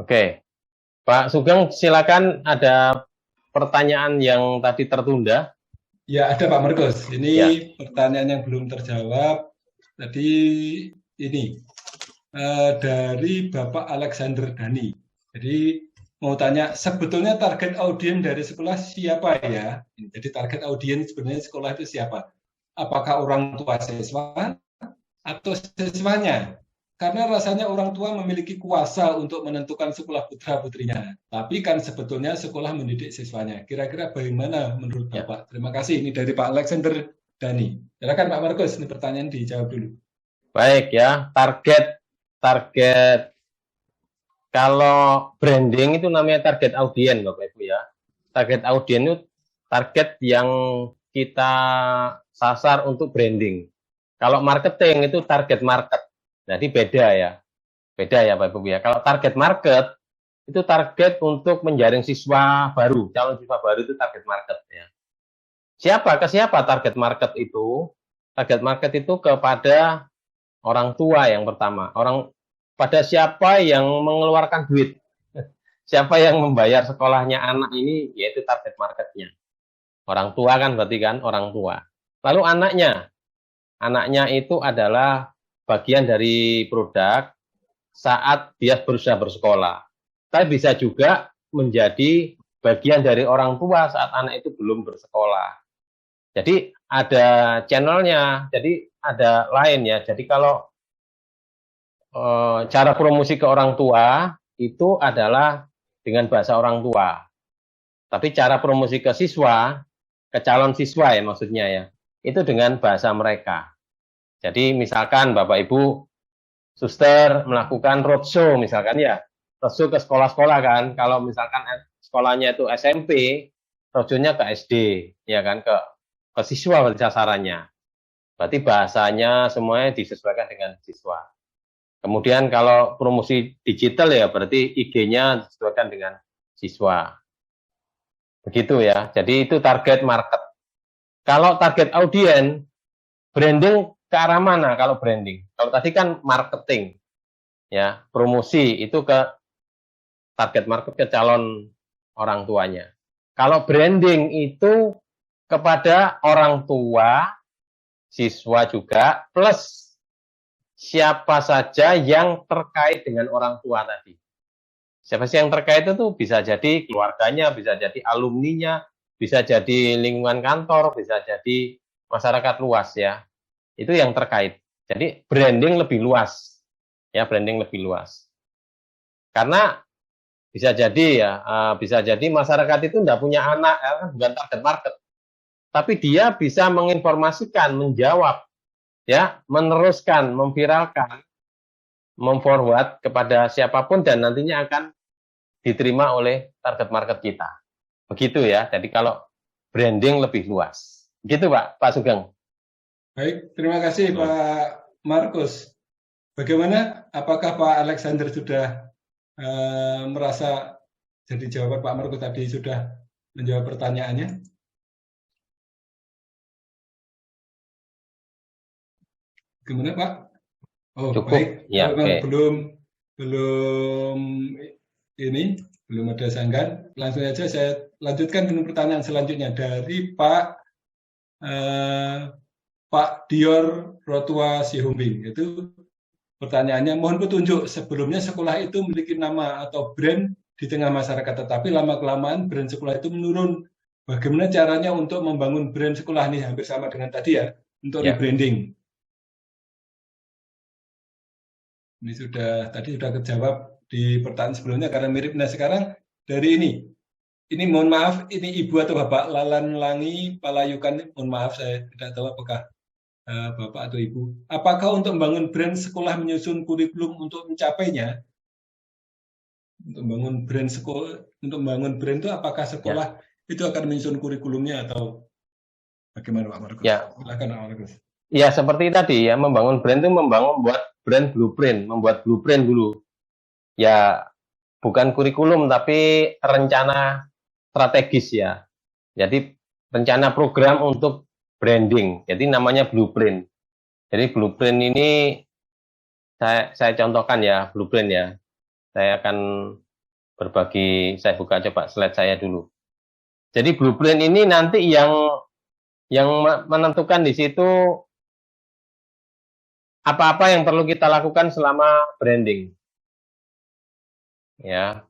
Oke, Pak Sugeng, silakan, ada pertanyaan yang tadi tertunda. Ya, ada Pak Markus. Ini Ya, pertanyaan yang belum terjawab. Tadi ini dari Bapak Alexander Dani. Jadi mau tanya, sebetulnya target audiens dari sekolah siapa ya? Jadi target audiens sebenarnya sekolah itu siapa? Apakah orang tua siswa atau siswanya? Karena rasanya orang tua memiliki kuasa untuk menentukan sekolah putra-putrinya. Tapi kan sebetulnya sekolah mendidik siswanya. Kira-kira bagaimana menurut ya. Bapak? Terima kasih. Ini dari Pak Alexander Dani. Silakan Pak Markus, ini pertanyaan dijawab dulu. Baik ya, target kalau branding itu namanya target audiens, Bapak Ibu ya. Target audiens itu target yang kita sasar untuk branding. Kalau marketing itu target market. Jadi beda ya. Beda ya Bapak Ibu ya. Kalau target market itu target untuk menjaring siswa baru, calon siswa baru itu target market ya. Ke siapa target market itu? Target market itu kepada orang tua yang pertama. Pada siapa yang mengeluarkan duit. Siapa yang membayar sekolahnya anak ini, yaitu target marketnya. Orang tua kan berarti kan orang tua. Lalu anaknya itu adalah bagian dari produk saat dia berusaha bersekolah. Tapi bisa juga menjadi bagian dari orang tua saat anak itu belum bersekolah. Jadi ada channelnya, jadi ada lain ya. Jadi kalau cara promosi ke orang tua itu adalah dengan bahasa orang tua. Tapi cara promosi ke siswa, ke calon siswa ya maksudnya ya, itu dengan bahasa mereka. Jadi misalkan Bapak Ibu suster melakukan roadshow misalkan ya, roadshow ke sekolah-sekolah kan. Kalau misalkan sekolahnya itu SMP, roadshow-nya ke SD, ya kan, ke siswa berarti sasarannya. Berarti bahasanya semuanya disesuaikan dengan siswa. Kemudian kalau promosi digital ya berarti IG-nya disesuaikan dengan siswa. Begitu ya. Jadi itu target market. Kalau target audiens, branding ke arah mana kalau branding? Kalau tadi kan marketing, ya, promosi itu ke target market, ke calon orang tuanya. Kalau branding itu kepada orang tua, siswa juga, plus siapa saja yang terkait dengan orang tua tadi. Siapa sih yang terkait itu bisa jadi keluarganya, bisa jadi alumninya, bisa jadi lingkungan kantor, bisa jadi masyarakat luas ya. Itu yang terkait. Jadi branding lebih luas. Ya, branding lebih luas. Karena bisa jadi masyarakat itu tidak punya anak, ya, bukan target market. Tapi dia bisa menginformasikan, menjawab, ya, meneruskan, memviralkan, memforward kepada siapapun dan nantinya akan diterima oleh target market kita. Begitu ya. Jadi kalau branding lebih luas. Gitu Pak Sugeng. Baik, terima kasih Pak Markus. Bagaimana? Apakah Pak Alexander sudah merasa jadi jawaban Pak Markus tadi sudah menjawab pertanyaannya? Gimana Pak? Oh, Cukup. baik. Ya, Kalau oke. belum ada sanggahan, langsung saja saya lanjutkan dengan pertanyaan selanjutnya dari Pak Dior Rotua Sihombing. Itu pertanyaannya, mohon petunjuk, sebelumnya sekolah itu memiliki nama atau brand di tengah masyarakat, tetapi lama-kelamaan brand sekolah itu menurun. Bagaimana caranya untuk membangun brand sekolah ini? Hampir sama dengan tadi ya, untuk rebranding. Ini tadi sudah kejawab di pertanyaan sebelumnya karena mirip. Nah sekarang dari ini mohon maaf, ini Ibu atau Bapak Lalan Langi Palayukan, mohon maaf saya tidak tahu apakah Bapak atau Ibu. Apakah untuk membangun brand sekolah menyusun kurikulum untuk mencapainya? Untuk membangun brand itu apakah sekolah itu akan menyusun kurikulumnya atau bagaimana Pak Markus? Ya. Silakan Pak Markus. Ya seperti tadi ya, membangun brand itu membuat brand blueprint, membuat blueprint dulu. Ya bukan kurikulum tapi rencana strategis ya. Jadi rencana program untuk branding. Jadi namanya blueprint. Jadi blueprint ini saya contohkan ya, blueprint ya. Saya akan berbagi, saya buka coba slide saya dulu. Jadi blueprint ini nanti yang menentukan di situ apa-apa yang perlu kita lakukan selama branding. Ya.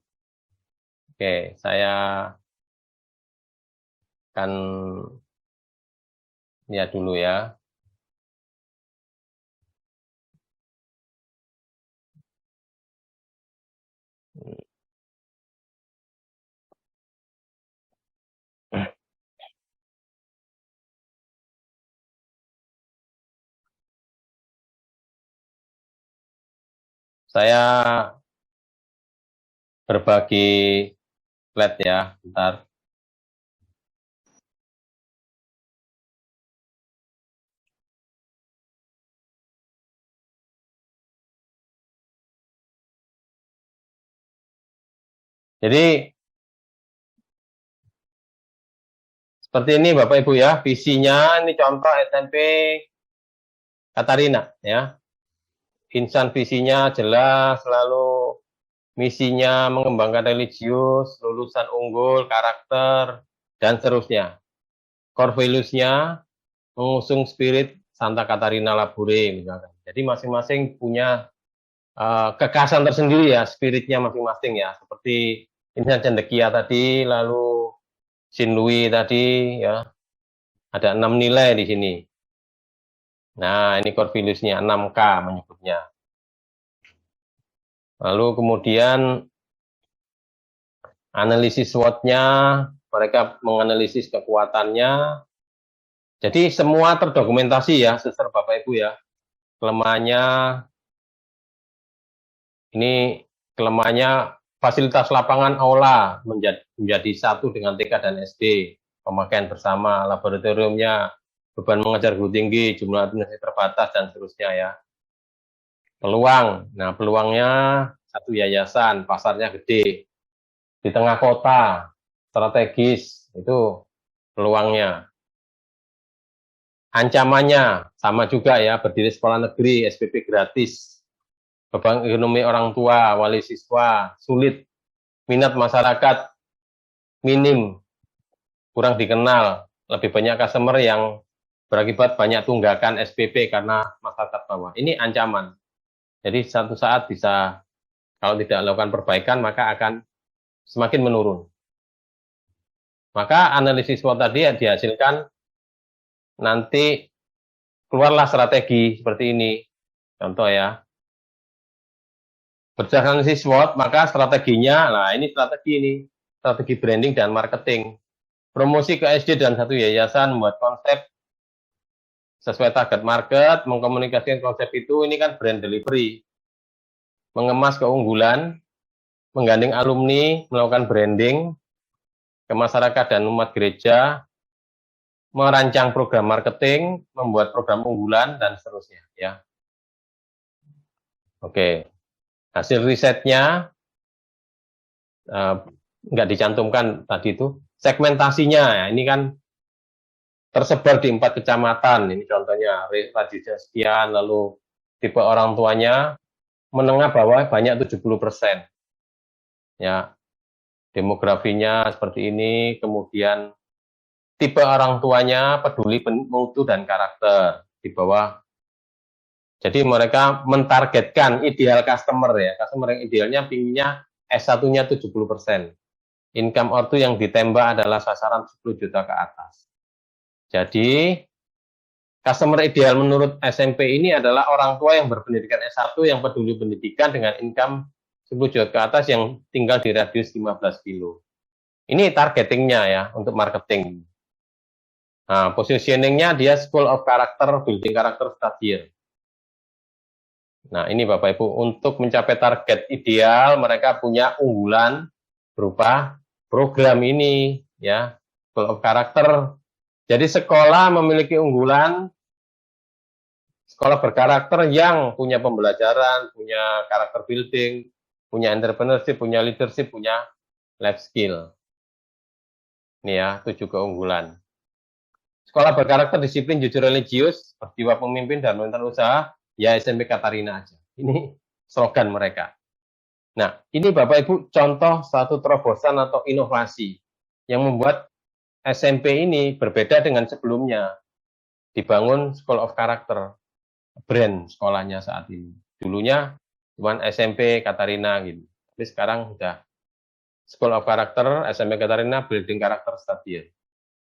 Oke, saya akan lihat dulu ya. Saya berbagi slide ya, bentar. Jadi seperti ini Bapak Ibu ya, visinya ini contoh SMP Katarina ya. Insan visinya jelas, lalu misinya mengembangkan religius, lulusan unggul, karakter, dan seterusnya. Core values-nya mengusung spirit Santa Catarina Labure misalkan. Jadi masing-masing punya kekhasan tersendiri ya, spiritnya masing-masing ya. Seperti Insan Cendekia tadi, lalu Sin Louis tadi ya. Ada 6 nilai di sini. Nah, ini core values-nya 6K menyebutnya. Lalu kemudian analisis SWOT-nya, mereka menganalisis kekuatannya. Jadi semua terdokumentasi ya, suster Bapak Ibu ya. Kelemahannya, ini kelemahannya fasilitas lapangan aula menjadi satu dengan TK dan SD. Pemakaian bersama, laboratoriumnya, beban mengajar guru tinggi, jumlah administrasi terbatas, dan seterusnya ya. Peluang, nah peluangnya satu yayasan, pasarnya gede, di tengah kota, strategis, itu peluangnya. Ancamannya sama juga ya, berdiri sekolah negeri, SPP gratis, beban ekonomi orang tua, wali siswa, sulit, minat masyarakat minim, kurang dikenal, lebih banyak customer yang berakibat banyak tunggakan SPP karena masyarakat bawah. Ini ancaman. Jadi satu saat bisa, kalau tidak lakukan perbaikan, maka akan semakin menurun. Maka analisis SWOT tadi dihasilkan, nanti keluarlah strategi seperti ini. Contoh ya. Berdasarkan analisis SWOT, maka strateginya, nah ini strategi branding dan marketing. Promosi ke SD dan satu yayasan, membuat konsep sesuai target market, mengkomunikasikan konsep itu, ini kan brand delivery. Mengemas keunggulan, menggandeng alumni, melakukan branding ke masyarakat dan umat gereja, merancang program marketing, membuat program unggulan, dan seterusnya. Ya. Oke, hasil risetnya nggak dicantumkan tadi itu. Segmentasinya, ya, ini kan tersebar di 4 kecamatan. Ini contohnya, radiusnya sekian, lalu tipe orang tuanya, menengah bawah banyak 70%. Ya, demografinya seperti ini, kemudian tipe orang tuanya peduli mutu dan karakter di bawah. Jadi mereka mentargetkan ideal customer ya, customer yang idealnya pinginnya S1-nya 70%. Income ortu yang ditembak adalah sasaran 10 juta ke atas. Jadi customer ideal menurut SMP ini adalah orang tua yang berpendidikan S1 yang peduli pendidikan dengan income 10 juta ke atas yang tinggal di radius 15 kilo. Ini targetingnya ya untuk marketing. Nah, positioningnya dia School of Character, Building Character Study. Nah, ini Bapak Ibu, untuk mencapai target ideal, mereka punya unggulan berupa program ini, ya, School of Character. Jadi sekolah memiliki unggulan, sekolah berkarakter yang punya pembelajaran, punya karakter building, punya entrepreneurship, punya leadership, punya life skill. Ini ya, 7 keunggulan. Sekolah berkarakter, disiplin, jujur, religius, berjiwa pemimpin dan mental usaha, ya SMP Katarina aja. Ini slogan mereka. Nah, ini Bapak Ibu contoh satu terobosan atau inovasi yang membuat SMP ini berbeda dengan sebelumnya. Dibangun School of Character, brand sekolahnya saat ini. Dulunya cuma SMP Katarina gitu. Tapi sekarang sudah School of Character, SMP Katarina, Building Character Stadium.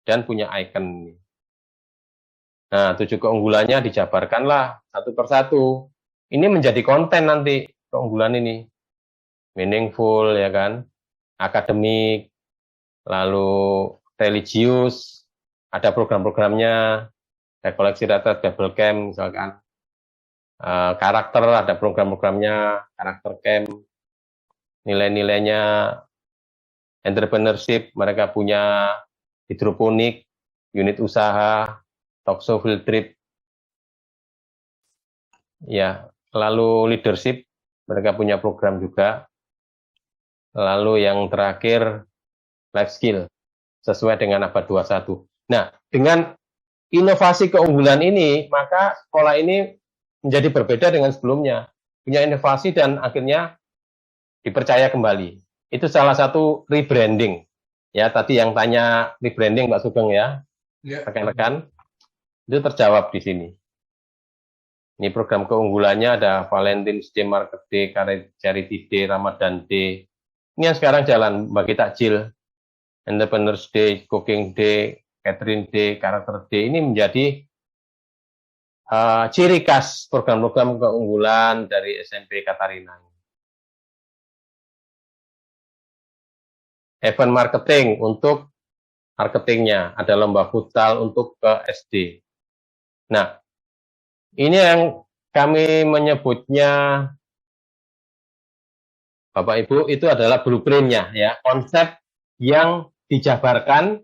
Dan punya icon. Nah, 7 keunggulannya dijabarkanlah satu persatu. Ini menjadi konten nanti keunggulan ini. Meaningful ya kan, akademik, lalu religius, ada program-programnya, kayak koleksi data double camp misalkan, karakter ada program-programnya, karakter camp, nilai-nilainya entrepreneurship, mereka punya hidroponik, unit usaha, talkshow field trip, ya, lalu leadership, mereka punya program juga. Lalu yang terakhir, life skill, sesuai dengan abad 21. Nah, dengan inovasi keunggulan ini, maka sekolah ini menjadi berbeda dengan sebelumnya. Punya inovasi dan akhirnya dipercaya kembali. Itu salah satu rebranding. Ya, tadi yang tanya rebranding Pak Sugeng ya, rekan-rekan, itu terjawab di sini. Ini program keunggulannya ada Valentine's Day, Market Day, Charity Day, Ramadan Day. Ini yang sekarang jalan, bagi takjil, Entrepreneurs Day, Cooking Day, Catherine Day, Character Day, ini menjadi ciri khas program-program keunggulan dari SMP Katarina. Event marketing untuk marketingnya, ada lomba futsal untuk ke SD. Nah, ini yang kami menyebutnya, Bapak Ibu, itu adalah blueprint-nya, ya, konsep yang dijabarkan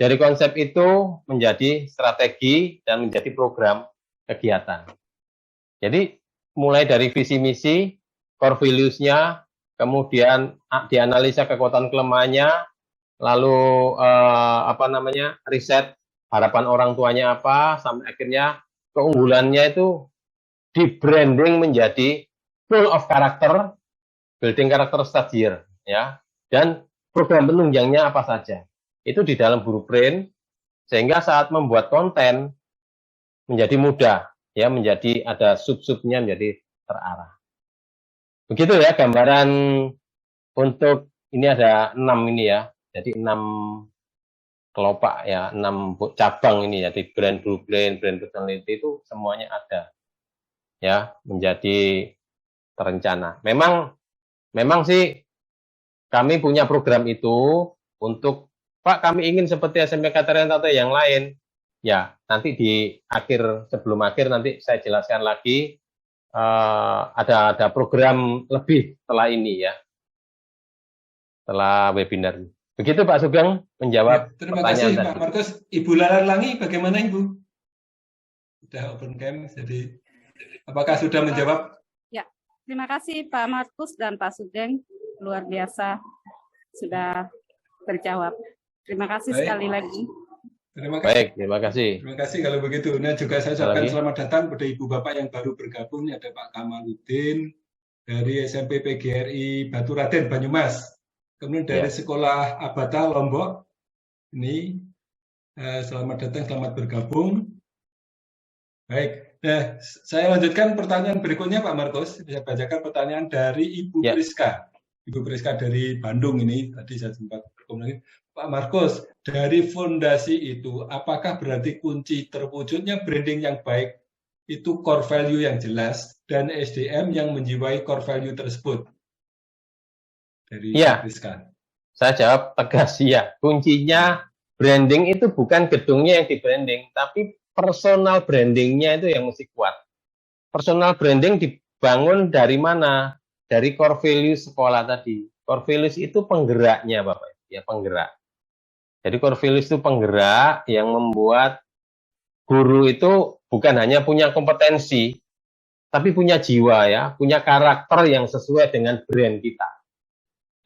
dari konsep itu menjadi strategi dan menjadi program kegiatan. Jadi mulai dari visi misi, core values-nya, kemudian dianalisa kekuatan kelemahannya, lalu riset harapan orang tuanya apa, sampai akhirnya keunggulannya itu di branding menjadi full of character, building character stagiaire, ya, dan program penunjangnya apa saja. Itu di dalam blueprint, sehingga saat membuat konten menjadi mudah, ya, menjadi ada sub-subnya menjadi terarah. Begitu ya gambaran untuk ini ada 6 ini ya, jadi 6 kelopak ya, 6 cabang ini ya, di brand blueprint, brand personality itu semuanya ada, ya, menjadi terencana. Memang sih kami punya program itu untuk, Pak, kami ingin seperti SMP Katarina atau yang lain. Ya, nanti di akhir, sebelum akhir nanti saya jelaskan lagi, ada program lebih setelah ini ya, setelah webinar. Begitu Pak Sugeng menjawab terima pertanyaan kasih tadi. Pak Markus. Ibu Laran Langi bagaimana Ibu? Sudah open cam, jadi apakah sudah menjawab? Ya, terima kasih Pak Markus dan Pak Sugeng, luar biasa sudah terjawab. Terima kasih Baik. sekali lagi. Terima kasih. Baik, terima kasih. Terima kasih kalau begitu. Nah, juga saya ucapkan selamat datang pada Ibu Bapak yang baru bergabung. Ini ada Pak Kamaludin dari SMP PGRI Batu Raden, Banyumas. Kemudian dari Sekolah Abata, Lombok. Ini selamat datang, selamat bergabung. Baik, nah, saya lanjutkan pertanyaan berikutnya Pak Markus. Saya bacakan pertanyaan dari Ibu Priska. Ibu Priska dari Bandung ini, tadi saya sempat berkomunikasi. Pak Markus, dari fondasi itu, apakah berarti kunci terwujudnya branding yang baik itu core value yang jelas dan SDM yang menjiwai core value tersebut? Dari Ibu Priska. Saya jawab tegas ya. Kuncinya branding itu bukan gedungnya yang di-branding, tapi personal brandingnya itu yang mesti kuat. Personal branding dibangun dari mana? Dari core values sekolah tadi. Core values itu penggeraknya, Bapak. Ya, penggerak. Jadi core values itu penggerak yang membuat guru itu bukan hanya punya kompetensi, tapi punya jiwa ya, punya karakter yang sesuai dengan brand kita.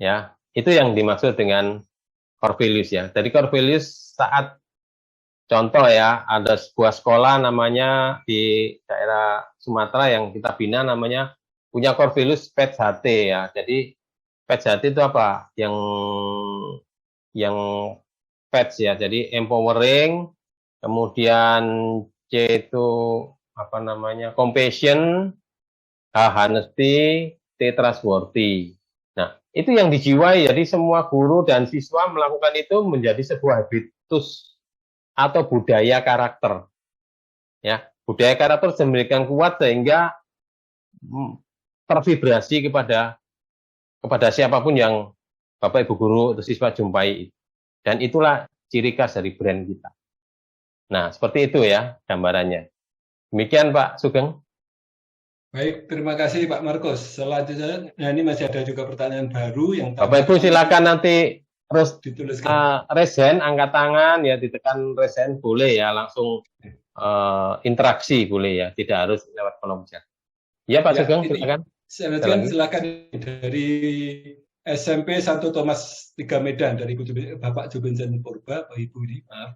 Ya, itu yang dimaksud dengan core values ya. Jadi core values saat contoh ya, ada sebuah sekolah namanya di daerah Sumatera yang kita bina namanya punya core values PET-HT ya. Jadi PET-HT itu apa? Yang PET ya. Jadi empowering, kemudian C itu apa namanya? Compassion, H honesty, T trustworthy. Nah, itu yang dijiwai. Jadi semua guru dan siswa melakukan itu menjadi sebuah habitus atau budaya karakter. Ya, budaya karakter sedemikian kuat sehingga tervibrasi kepada siapapun yang Bapak Ibu guru atau siswa jumpai. Dan itulah ciri khas dari brand kita. Nah, seperti itu ya gambarannya. Demikian Pak Sugeng. Baik, terima kasih Pak Markus. Selanjutnya, ini masih ada juga pertanyaan baru yang Bapak Ibu silakan nanti terus dituliskan. raise hand, angkat tangan ya, ditekan raise hand boleh ya, langsung interaksi boleh ya, tidak harus lewat kolom chat. Ya Pak Sugeng, silakan. Silakan dari SMP Santo Thomas 3 Medan dari Bapak Jubensen Purba, Pak Ibu ini, maaf.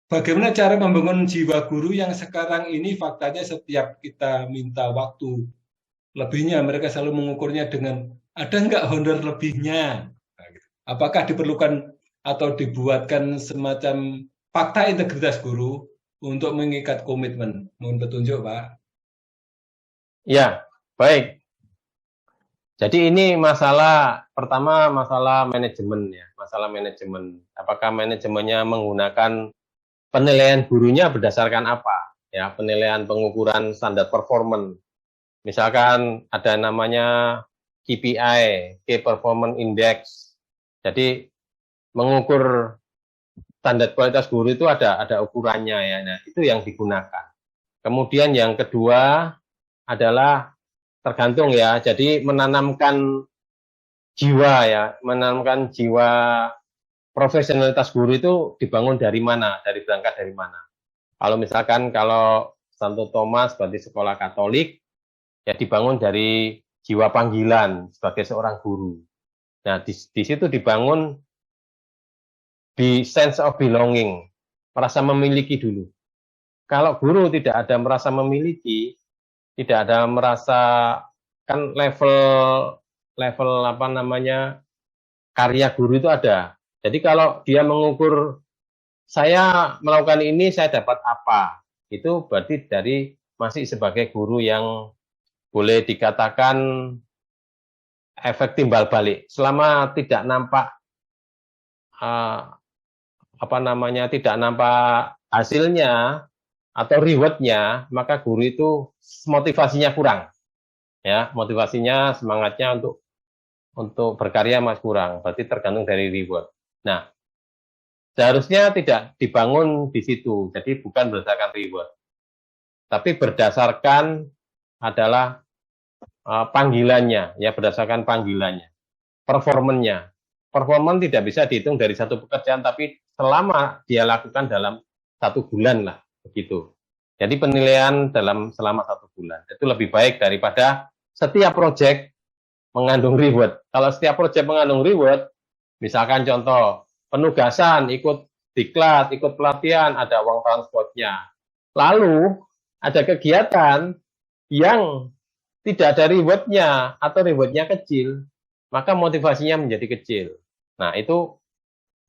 Bagaimana cara membangun jiwa guru yang sekarang ini faktanya setiap kita minta waktu lebihnya, mereka selalu mengukurnya dengan ada nggak honor lebihnya? Apakah diperlukan atau dibuatkan semacam fakta integritas guru untuk mengikat komitmen? Mohon petunjuk, Pak. Ya, baik. Jadi ini pertama masalah manajemen ya, masalah manajemen. Apakah manajemennya menggunakan penilaian gurunya berdasarkan apa? Ya, penilaian pengukuran standar performance. Misalkan ada namanya KPI, Key Performance Index. Jadi mengukur standar kualitas guru itu ada ukurannya ya. Nah, itu yang digunakan. Kemudian yang kedua adalah tergantung ya. Jadi menanamkan jiwa ya, menanamkan jiwa profesionalitas guru itu dibangun dari mana, berangkat dari mana. Kalau misalkan Santo Thomas berarti sekolah Katolik, ya dibangun dari jiwa panggilan sebagai seorang guru. Nah, di situ dibangun di sense of belonging, merasa memiliki dulu. Kalau guru tidak ada merasa memiliki, tidak ada merasa, kan level apa namanya, karya guru itu ada. Jadi kalau dia mengukur, saya melakukan ini, saya dapat apa? Itu berarti masih sebagai guru yang boleh dikatakan efek timbal balik. Selama tidak nampak tidak nampak hasilnya atau rewardnya, maka guru itu motivasinya kurang. Ya, motivasinya, semangatnya untuk berkarya masih kurang. Berarti tergantung dari reward. Nah, seharusnya tidak dibangun di situ. Jadi bukan berdasarkan reward. Tapi berdasarkan adalah panggilannya, ya berdasarkan panggilannya. Performanya. Performan tidak bisa dihitung dari satu pekerjaan, tapi selama dia lakukan dalam 1 bulan lah, begitu. Jadi penilaian selama 1 bulan. Itu lebih baik daripada setiap proyek mengandung reward. Kalau setiap proyek mengandung reward, misalkan contoh, penugasan, ikut diklat, ikut pelatihan, ada uang transportnya. Lalu, ada kegiatan yang tidak ada rewardnya, atau rewardnya kecil, maka motivasinya menjadi kecil. Nah, itu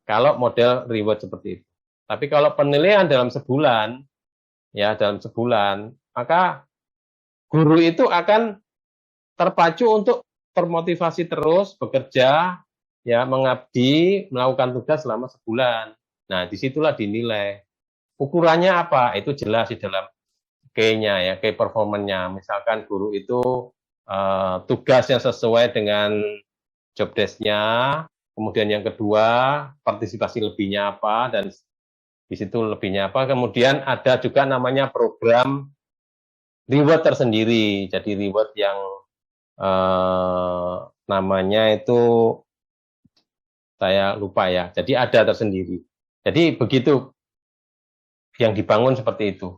kalau model reward seperti itu. Tapi kalau penilaian dalam sebulan, maka guru itu akan terpacu untuk termotivasi terus bekerja, ya mengabdi, melakukan tugas selama sebulan. Nah, disitulah dinilai. Ukurannya apa? Itu jelas di dalam K-nya ya, Key performance-nya. Misalkan guru itu tugasnya sesuai dengan job desk-nya, kemudian yang kedua partisipasi lebihnya apa, dan di situ lebihnya apa. Kemudian ada juga namanya program reward tersendiri. Jadi reward yang namanya itu saya lupa ya. Jadi ada tersendiri. Jadi begitu yang dibangun seperti itu.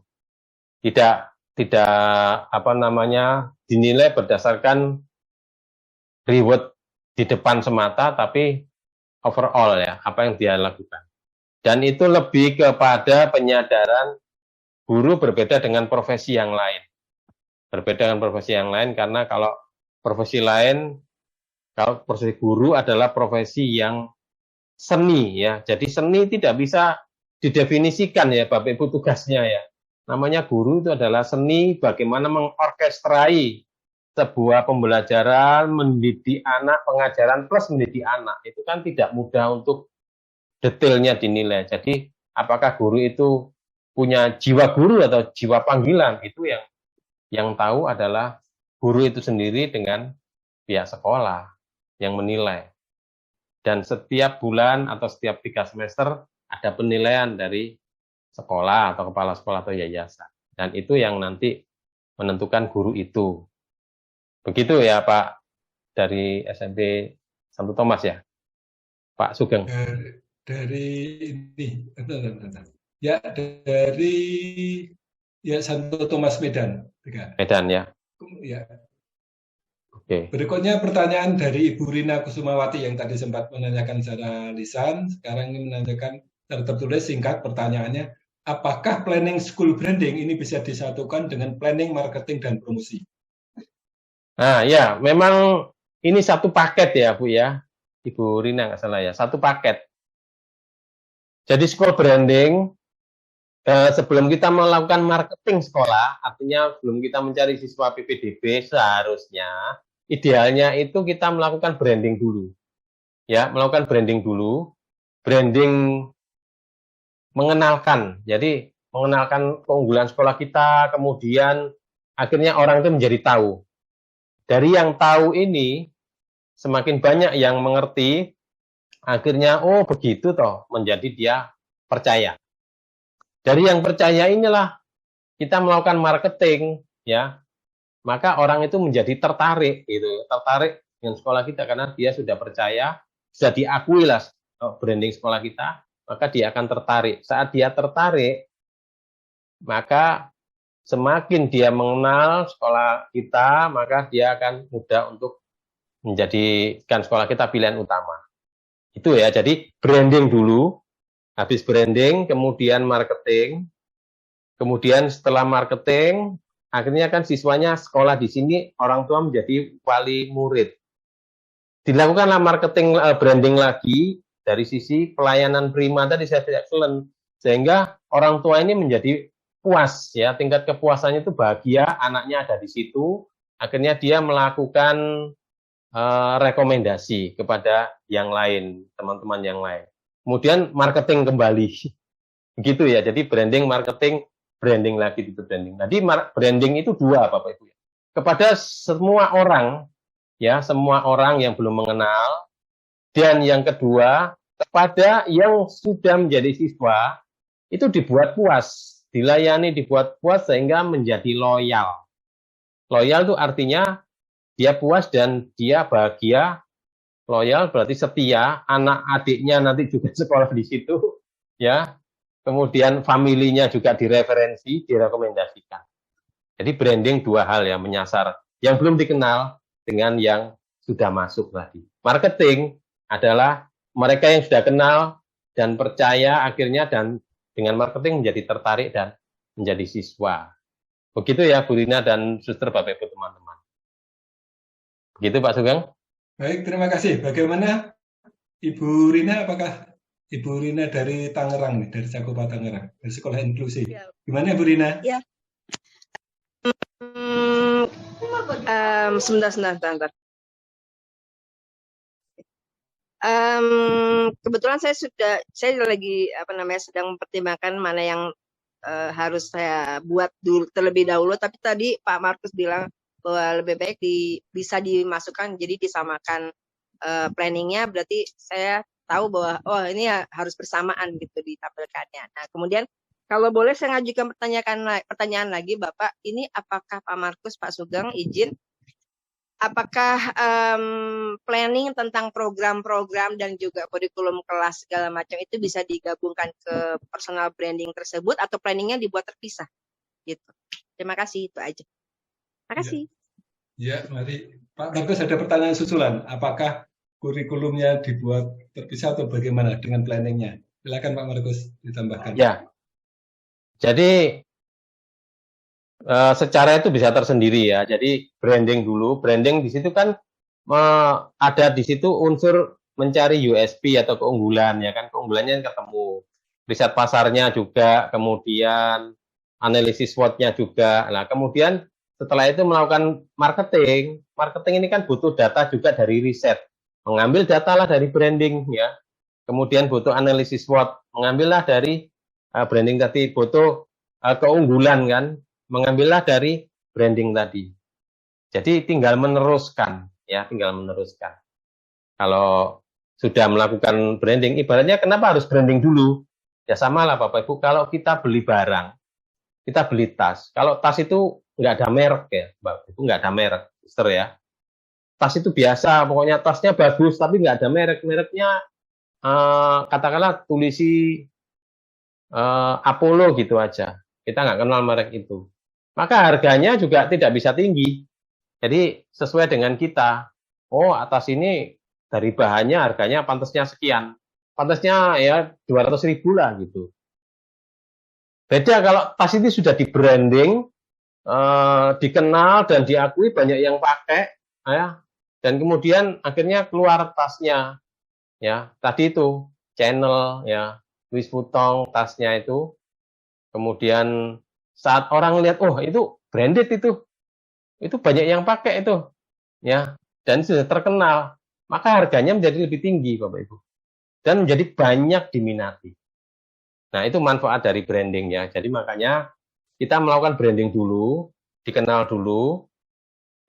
Tidak apa namanya dinilai berdasarkan reward di depan semata, tapi overall ya, apa yang dia lakukan. Dan itu lebih kepada penyadaran guru berbeda dengan profesi yang lain. Berbeda dengan profesi yang lain, karena kalau profesi lain, kalau profesi guru adalah profesi yang seni ya. Jadi seni tidak bisa didefinisikan ya Bapak Ibu tugasnya ya. Namanya guru itu adalah seni bagaimana mengorkestrai sebuah pembelajaran, mendidik anak, pengajaran plus mendidik anak. Itu kan tidak mudah untuk detailnya dinilai. Jadi apakah guru itu punya jiwa guru atau jiwa panggilan, itu yang tahu adalah guru itu sendiri dengan pihak sekolah yang menilai. Dan setiap bulan atau setiap 3 semester ada penilaian dari sekolah atau kepala sekolah atau yayasan. Dan itu yang nanti menentukan guru itu. Begitu ya Pak, dari SMP Santo Thomas ya, Pak Sugeng. Dari ini, ya dari ya Santo Thomas Medan. Medan ya. Ya. Oke. Berikutnya pertanyaan dari Ibu Rina Kusumawati yang tadi sempat menanyakan secara lisan, sekarang ini menanyakan secara tertulis singkat pertanyaannya, apakah planning school branding ini bisa disatukan dengan planning marketing dan promosi? Nah ya, memang ini satu paket ya Bu ya, Ibu Rina nggak salah ya, satu paket. Jadi school branding, sebelum kita melakukan marketing sekolah, artinya sebelum kita mencari siswa PPDB, seharusnya idealnya itu kita melakukan branding dulu. Ya, melakukan branding dulu, branding mengenalkan. Jadi mengenalkan keunggulan sekolah kita, kemudian akhirnya orang itu menjadi tahu. Dari yang tahu ini, semakin banyak yang mengerti, akhirnya, oh begitu toh, menjadi dia percaya. Dari yang percaya inilah kita melakukan marketing, ya, maka orang itu menjadi tertarik, gitu, tertarik dengan sekolah kita karena dia sudah percaya, sudah diakui lah branding sekolah kita, maka dia akan tertarik. Saat dia tertarik, maka semakin dia mengenal sekolah kita, maka dia akan mudah untuk menjadikan sekolah kita pilihan utama. Itu ya, jadi branding dulu, habis branding, kemudian marketing, kemudian setelah marketing, akhirnya kan siswanya sekolah di sini, orang tua menjadi wali murid. Dilakukanlah marketing branding lagi dari sisi pelayanan prima tadi saya excellent, sehingga orang tua ini menjadi puas ya, tingkat kepuasannya itu bahagia, anaknya ada di situ, akhirnya dia melakukan rekomendasi kepada yang lain, teman-teman yang lain. Kemudian marketing kembali, begitu ya. Jadi branding, marketing, branding lagi itu branding. Jadi branding itu dua, Bapak Ibu. Kepada semua orang, ya, semua orang yang belum mengenal, dan yang kedua kepada yang sudah menjadi siswa itu dibuat puas, dilayani, dibuat puas sehingga menjadi loyal. Loyal itu artinya dia puas dan dia bahagia. Loyal berarti setia, anak adiknya nanti juga sekolah di situ, ya. Kemudian familinya juga direferensi, direkomendasikan. Jadi branding dua hal ya, menyasar yang belum dikenal dengan yang sudah masuk tadi. Marketing adalah mereka yang sudah kenal dan percaya akhirnya dan dengan marketing menjadi tertarik dan menjadi siswa. Begitu ya Bu Rina dan Suster, Bapak Ibu teman-teman. Begitu Pak Sugeng. Baik, terima kasih. Bagaimana Ibu Rina, apakah Ibu Rina dari Tangerang nih, dari Cakupa Tangerang, dari Sekolah Inklusi. Gimana Ibu Rina? Ya. Sebentar. Kebetulan saya lagi sedang mempertimbangkan mana yang harus saya buat dulu terlebih dahulu. Tapi tadi Pak Markus bilang bahwa lebih baik bisa dimasukkan, jadi disamakan planningnya. Berarti saya tahu bahwa ini harus bersamaan gitu ditampilkannya. Nah kemudian kalau boleh saya ngajukan pertanyaan lagi Bapak, ini apakah Pak Markus, Pak Sugeng izin, apakah planning tentang program-program dan juga kurikulum kelas segala macam itu bisa digabungkan ke personal branding tersebut atau planningnya dibuat terpisah gitu? Terima kasih, itu aja. Terima kasih. Ya, mari Pak Markus, ada pertanyaan susulan. Apakah kurikulumnya dibuat terpisah atau bagaimana dengan planningnya? Silakan Pak Markus ditambahkan. Ya, jadi Secara itu bisa tersendiri ya. Jadi branding dulu. Branding di situ kan ada di situ unsur mencari USP atau keunggulan ya kan. Keunggulannya ketemu. Riset pasarnya juga, kemudian analisis SWOT-nya juga. Nah, kemudian setelah itu melakukan marketing. Marketing ini kan butuh data juga dari riset. Mengambil data lah dari branding ya. Kemudian butuh analisis SWOT. Mengambillah dari branding tadi, butuh keunggulan kan. Mengambillah dari branding tadi. Jadi tinggal meneruskan ya, tinggal meneruskan. Kalau sudah melakukan branding, ibaratnya kenapa harus branding dulu? Ya sama lah Bapak Ibu, kalau kita beli barang, kita beli tas. Kalau tas itu nggak ada merek ya, Bapak Ibu, nggak ada merek, sister ya. Tas itu biasa, pokoknya tasnya bagus, tapi nggak ada merek. Mereknya katakanlah tulisi Apollo gitu aja. Kita nggak kenal merek itu. Maka harganya juga tidak bisa tinggi. Jadi sesuai dengan kita. Oh, atas ini dari bahannya harganya pantasnya sekian. Pantasnya ya 200.000 lah gitu. Beda kalau tas itu sudah di branding, dikenal dan diakui, banyak yang pakai, ya. Dan kemudian akhirnya keluar tasnya, ya. Tadi itu Channel, ya, Louis Vuitton tasnya itu. Kemudian saat orang lihat, oh itu branded itu banyak yang pakai itu, ya. Dan sudah terkenal, maka harganya menjadi lebih tinggi, Bapak Ibu. Dan menjadi banyak diminati. Nah, itu manfaat dari branding ya. Jadi makanya kita melakukan branding dulu, dikenal dulu.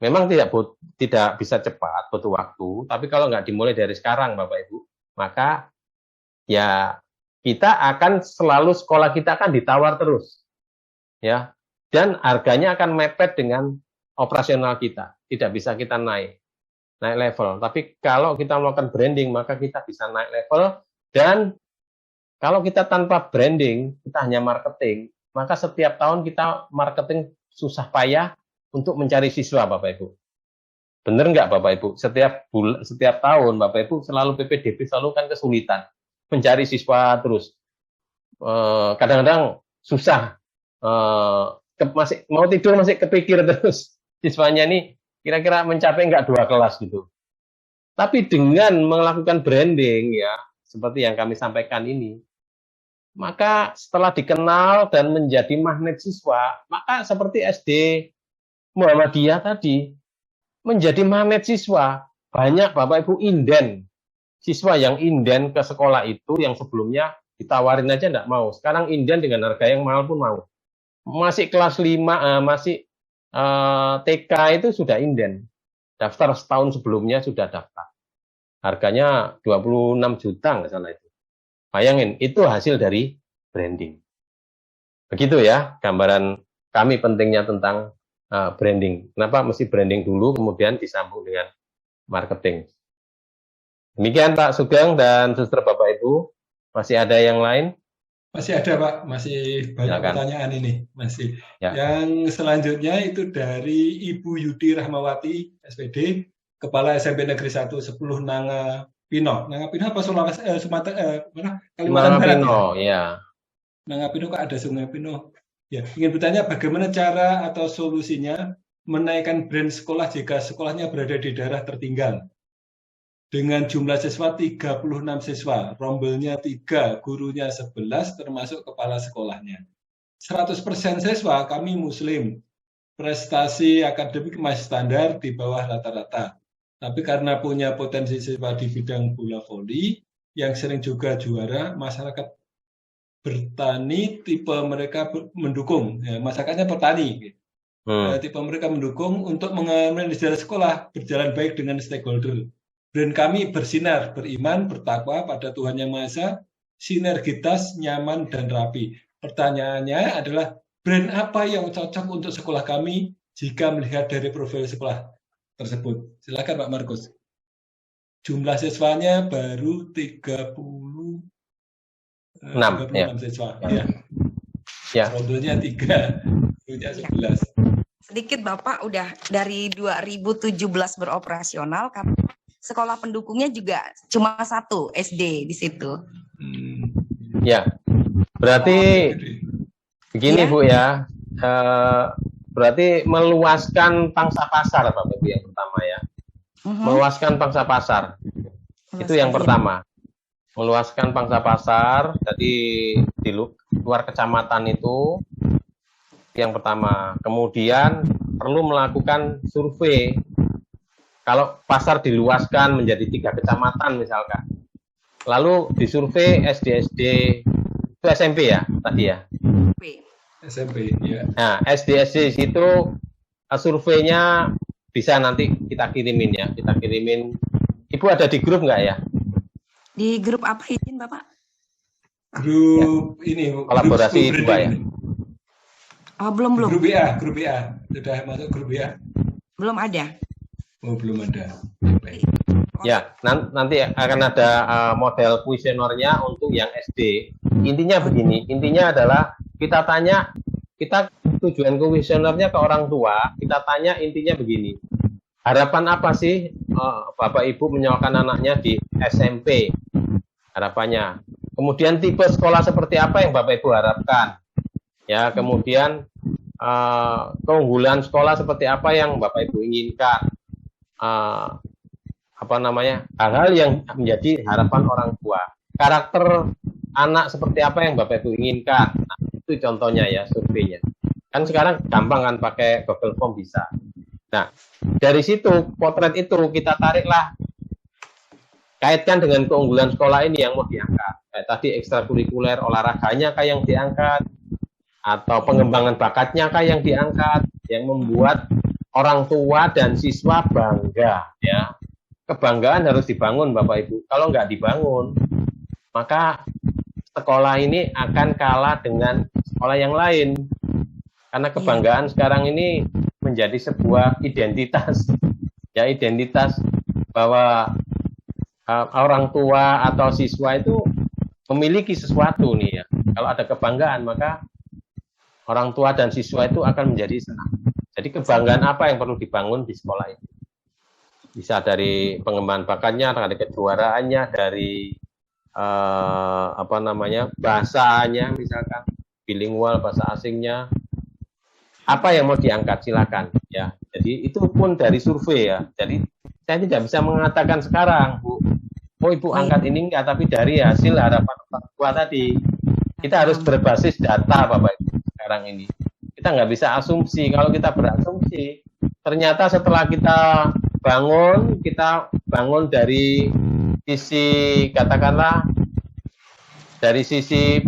Memang tidak bisa cepat, butuh waktu. Tapi kalau nggak dimulai dari sekarang, Bapak Ibu, maka ya kita akan selalu, sekolah kita akan ditawar terus, ya. Dan harganya akan mepet dengan operasional kita. Tidak bisa kita naik level. Tapi kalau kita melakukan branding, maka kita bisa naik level. Dan kalau kita tanpa branding, kita hanya marketing, maka setiap tahun kita marketing susah payah untuk mencari siswa, Bapak Ibu. Benar nggak, Bapak Ibu? Setiap tahun, Bapak Ibu, selalu PPDB selalu kan kesulitan mencari siswa terus. Kadang-kadang susah. Masih mau tidur masih kepikir terus. Siswanya ini kira-kira mencapai nggak 2 kelas gitu. Tapi dengan melakukan branding ya, seperti yang kami sampaikan ini, maka setelah dikenal dan menjadi magnet siswa, maka seperti SD Muhammadiyah tadi, menjadi magnet siswa. Banyak Bapak Ibu inden, siswa yang inden ke sekolah itu yang sebelumnya ditawarin aja enggak mau. Sekarang inden dengan harga yang mahal pun mau. Masih kelas 5, masih TK itu sudah inden. Daftar setahun sebelumnya sudah daftar. Harganya 26 juta nggak salah itu. Bayangin, itu hasil dari branding. Begitu ya, gambaran kami pentingnya tentang branding. Kenapa mesti branding dulu, kemudian disambung dengan marketing. Demikian Pak Sugeng dan Suster Bapak Ibu. Masih ada yang lain? Masih ada Pak, masih banyak pertanyaan ini. Masih. Ya. Yang selanjutnya itu dari Ibu Yudi Rahmawati, SPD, Kepala SMP Negeri 1 10 Nangapino. Nangapino apa Sumatera, Kalimantan Barat? Nangapino, ya. Nangapino kok ada Sungai Pino. Ya, ingin bertanya bagaimana cara atau solusinya menaikkan brand sekolah jika sekolahnya berada di daerah tertinggal. Dengan jumlah siswa 36 siswa, rombelnya 3, gurunya 11, termasuk kepala sekolahnya. 100% siswa kami muslim, prestasi akademik masih standar di bawah rata-rata. Tapi karena punya potensi siswa di bidang bola voli, yang sering juga juara, masyarakat bertani, tipe mereka mendukung. Ya, masyarakatnya petani. Tipe mereka mendukung untuk mengamankan sekolah berjalan baik dengan stakeholder. Dan kami bersinar, beriman, bertakwa pada Tuhan Yang Maha Esa, sinergitas, nyaman, dan rapi. Pertanyaannya adalah, brand apa yang cocok untuk sekolah kami jika melihat dari profil sekolah tersebut? Silakan Pak Markus. Jumlah siswanya baru 36 siswa. Ya. Rombelnya 3, gurunya 11. Sedikit Bapak, udah dari 2017 beroperasional, sekolah pendukungnya juga cuma 1 SD di situ. Ya, berarti begini ya. Bu ya, berarti meluaskan pangsa pasar, Bapak Ibu, yang pertama ya. Meluaskan pangsa pasar. Itu yang pertama. Meluaskan pangsa pasar, jadi di luar kecamatan itu yang pertama. Kemudian perlu melakukan survei. Kalau pasar diluaskan menjadi 3 kecamatan misalkan, lalu disurvei SD-SD, itu SMP ya tadi ya? SMP, ya. Nah, SD-SD itu surveinya bisa nanti kita kirimin ya, kita kirimin. Ibu ada di grup nggak ya? Di grup apa izin Bapak? Grup ini kolaborasi grup 2 ya. Oh, belum. Grup WA sudah masuk grup WA. Belum ada. Oh, belum ada. Baik. Ya, nanti akan ada model kuesionernya untuk yang SD. Intinya begini, intinya adalah kita tanya, kita tujuan kuesionernya ke orang tua, kita tanya intinya begini. Harapan apa sih Bapak Ibu menyekolahkan anaknya di SMP? Harapannya. Kemudian tipe sekolah seperti apa yang Bapak Ibu harapkan? Ya, kemudian keunggulan sekolah seperti apa yang Bapak Ibu inginkan? Hal-hal yang menjadi harapan orang tua. Karakter anak seperti apa yang Bapak Ibu inginkan? Nah, itu contohnya ya surveinya. Kan sekarang gampang kan pakai Google Form bisa. Nah, dari situ, potret itu kita tariklah, kaitkan dengan keunggulan sekolah ini yang mau diangkat. Kayak tadi ekstrakurikuler, olahraganya kah yang diangkat, atau pengembangan bakatnya kah yang diangkat, yang membuat orang tua dan siswa bangga. Ya, kebanggaan harus dibangun Bapak Ibu. Kalau nggak dibangun, maka sekolah ini akan kalah dengan sekolah yang lain. Karena kebanggaan sekarang ini menjadi sebuah identitas, ya identitas bahwa orang tua atau siswa itu memiliki sesuatu nih ya. Kalau ada kebanggaan maka orang tua dan siswa itu akan menjadi senang. Jadi kebanggaan apa yang perlu dibangun di sekolah itu? Bisa dari pengembangan bakatnya, dari kejuaraannya, dari bahasanya misalkan bilingual bahasa asingnya. Apa yang mau diangkat silakan ya. Jadi itu pun dari survei ya. Jadi saya tidak bisa mengatakan sekarang, Bu, oh Ibu angkat ini enggak, tapi dari hasil harapan orang tua tadi. Kita harus berbasis data Bapak Ibu sekarang ini. Kita nggak bisa asumsi. Kalau kita berasumsi, ternyata setelah kita bangun dari sisi katakanlah dari sisi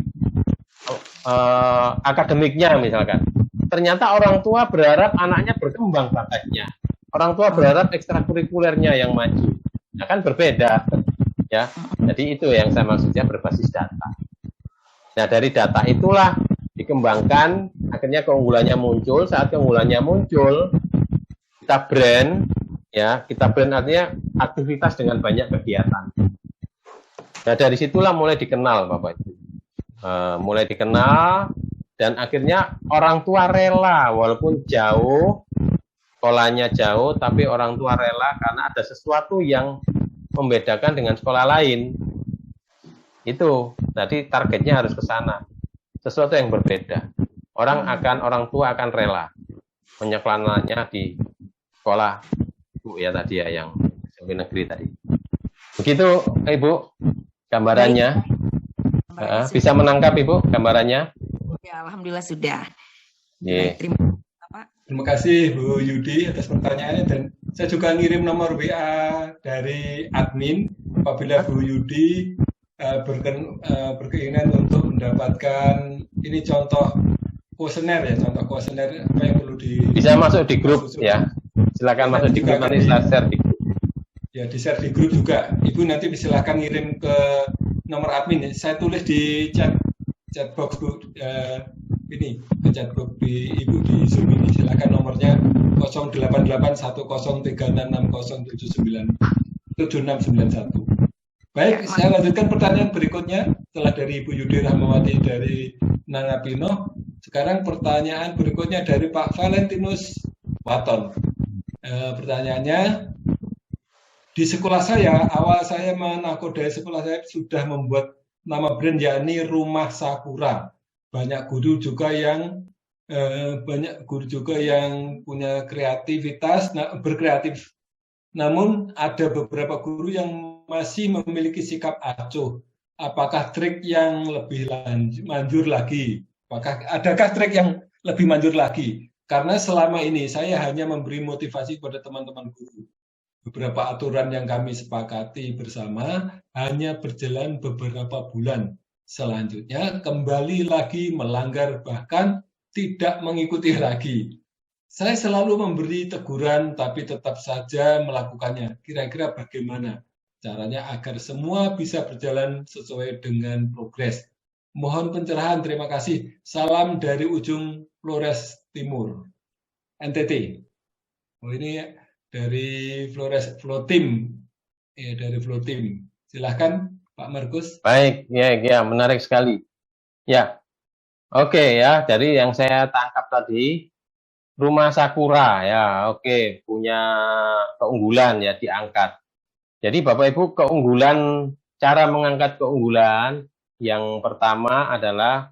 akademiknya misalkan. Ternyata orang tua berharap anaknya berkembang bakatnya. Orang tua berharap ekstrakurikulernya yang maju. Nah, kan berbeda. Ya. Jadi itu yang saya maksudnya berbasis data. Nah, dari data itulah dikembangkan, akhirnya keunggulannya muncul. Saat keunggulannya muncul, kita brand, ya, kita brand artinya aktivitas dengan banyak kegiatan. Nah, dari situlah mulai dikenal, Bapak Ibu. Mulai dikenal, dan akhirnya orang tua rela, walaupun jauh, sekolahnya jauh, tapi orang tua rela karena ada sesuatu yang membedakan dengan sekolah lain. Itu, jadi targetnya harus ke sana. Sesuatu yang berbeda. Orang tua akan rela menyekolahkannya di sekolah Ibu ya tadi ya, yang SMP negeri tadi. Begitu Ibu gambarannya. Bisa menangkap Ibu gambarannya? Ya, alhamdulillah sudah. Yeah. Terima kasih Bu Yudi atas pertanyaannya, dan saya juga ngirim nomor WA dari admin apabila Bu Yudi berkeinginan untuk mendapatkan ini contoh kuesioner ya, contoh kuesioner apa yang perlu bisa masuk di grup ya. Silakan masuk di grup, nanti saya share di grup. Ya, di share di grup juga. Ibu nanti silakan ngirim ke nomor admin. Saya tulis di chat box Bu, ini ke chat box di Ibu di Zoom ini. Silakan nomornya 088136079791. Baik, saya lanjutkan pertanyaan berikutnya setelah dari Ibu Yudi Rahmawati dari Nangapino. Sekarang pertanyaan berikutnya dari Pak Valentinus Waton. Pertanyaannya, di sekolah saya, awal saya menakodai sekolah saya sudah membuat nama brand yakni Rumah Sakura. Banyak guru juga yang banyak guru juga yang punya kreativitas, berkreatif. Namun ada beberapa guru yang masih memiliki sikap acuh. Apakah trik yang lebih manjur lagi? Adakah trik yang lebih manjur lagi? Karena selama ini saya hanya memberi motivasi kepada teman-teman guru. Beberapa aturan yang kami sepakati bersama hanya berjalan beberapa bulan. Selanjutnya kembali lagi melanggar, bahkan tidak mengikuti lagi. Saya selalu memberi teguran tapi tetap saja melakukannya. Kira-kira bagaimana caranya agar semua bisa berjalan sesuai dengan progres? Mohon pencerahan, terima kasih. Salam dari ujung Flores Timur, NTT. Oh, ini dari Flores Flotim, ya, dari Flotim. Silahkan Pak Markus. Baik, ya, menarik sekali. Ya, oke ya. Dari yang saya tangkap tadi, Rumah Sakura ya, oke, punya keunggulan ya diangkat. Jadi Bapak Ibu, cara mengangkat keunggulan yang pertama adalah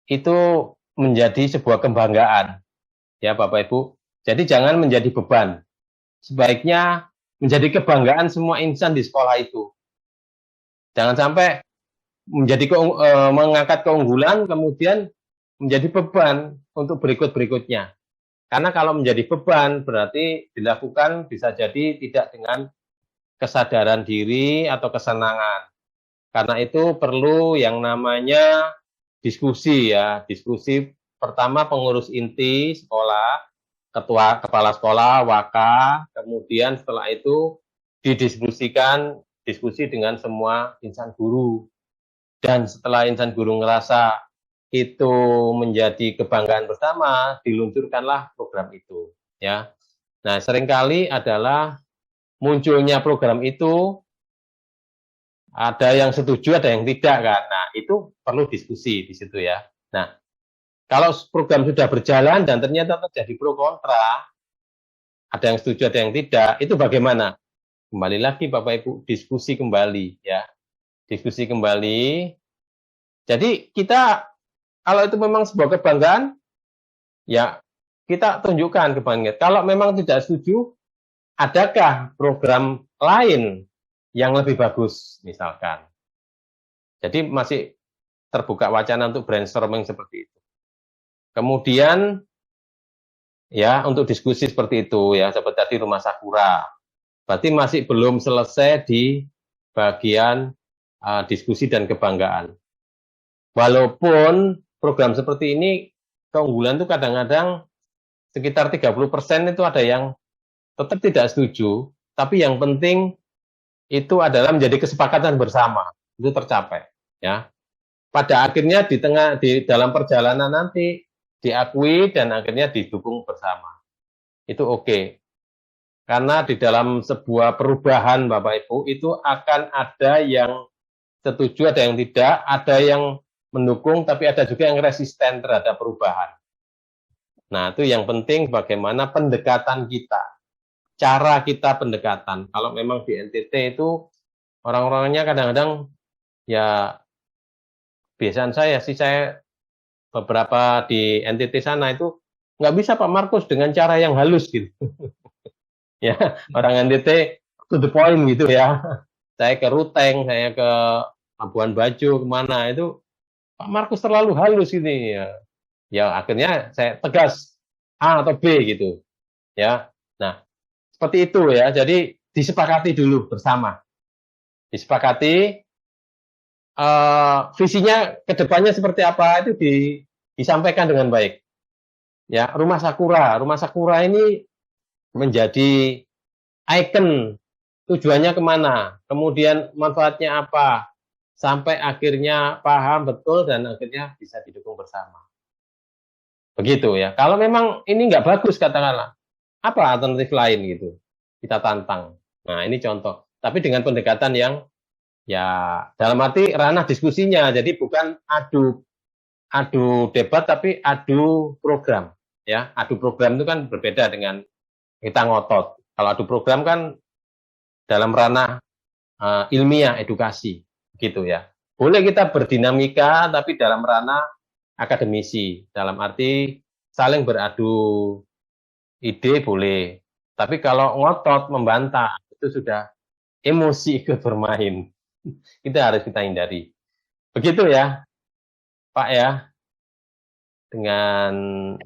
itu menjadi sebuah kebanggaan ya Bapak Ibu. Jadi jangan menjadi beban. Sebaiknya menjadi kebanggaan semua insan di sekolah itu. Jangan sampai mengangkat keunggulan kemudian menjadi beban untuk berikutnya. Karena kalau menjadi beban berarti dilakukan bisa jadi tidak dengan kesadaran diri atau kesenangan. Karena itu perlu yang namanya diskusi ya. Diskusi pertama pengurus inti sekolah, kepala sekolah, waka, kemudian setelah itu diskusi dengan semua insan guru. Dan setelah insan guru ngerasa itu menjadi kebanggaan bersama, diluncurkanlah program itu. Ya. Nah, seringkali adalah munculnya program itu, ada yang setuju, ada yang tidak kan. Nah, itu perlu diskusi di situ ya. Nah, kalau program sudah berjalan dan ternyata terjadi pro kontra, ada yang setuju, ada yang tidak, itu bagaimana? Kembali lagi Bapak Ibu, diskusi kembali ya. Diskusi kembali. Jadi kita kalau itu memang sebuah kebanggaan, ya kita tunjukkan kebanggaan. Kalau memang tidak setuju, adakah program lain yang lebih bagus misalkan? Jadi masih terbuka wacana untuk brainstorming seperti itu. Kemudian ya untuk diskusi seperti itu ya, seperti tadi Rumah Sakura. Berarti masih belum selesai di bagian diskusi dan kebanggaan. Walaupun program seperti ini keunggulan itu kadang-kadang sekitar 30% itu ada yang tetap tidak setuju, tapi yang penting itu adalah menjadi kesepakatan bersama, itu tercapai ya. Pada akhirnya di dalam perjalanan nanti diakui dan akhirnya didukung bersama. Itu oke. Karena di dalam sebuah perubahan Bapak Ibu itu akan ada yang setuju, ada yang tidak, ada yang mendukung, tapi ada juga yang resisten terhadap perubahan. Nah, itu yang penting bagaimana pendekatan kita, cara kita pendekatan. Kalau memang di NTT itu orang-orangnya kadang-kadang ya biasaan saya sih, saya beberapa di NTT sana itu nggak bisa Pak Markus dengan cara yang halus gitu. Ya, orang NTT to the point gitu ya. Saya ke Ruteng, saya ke Labuan Bajo, kemana itu Pak Markus terlalu halus ini ya. Ya akhirnya saya tegas A atau B gitu. Ya. Nah, seperti itu ya. Jadi disepakati dulu bersama. Disepakati visinya ke depannya seperti apa itu disampaikan dengan baik. Ya, Rumah Sakura ini menjadi ikon, tujuannya kemana, kemudian manfaatnya apa, sampai akhirnya paham betul dan akhirnya bisa didukung bersama. Begitu ya. Kalau memang ini nggak bagus katakanlah, apa alternatif lain gitu, kita tantang. Nah ini contoh. Tapi dengan pendekatan yang ya dalam arti ranah diskusinya, jadi bukan adu debat tapi adu program. Ya, adu program itu kan berbeda dengan kita ngotot. Kalau adu program kan dalam ranah ilmiah, edukasi, gitu ya. Boleh kita berdinamika, tapi dalam ranah akademisi, dalam arti saling beradu ide boleh. Tapi kalau ngotot, membantah, itu sudah emosi ikut bermain. Itu harus kita hindari. Begitu ya, Pak ya. Dengan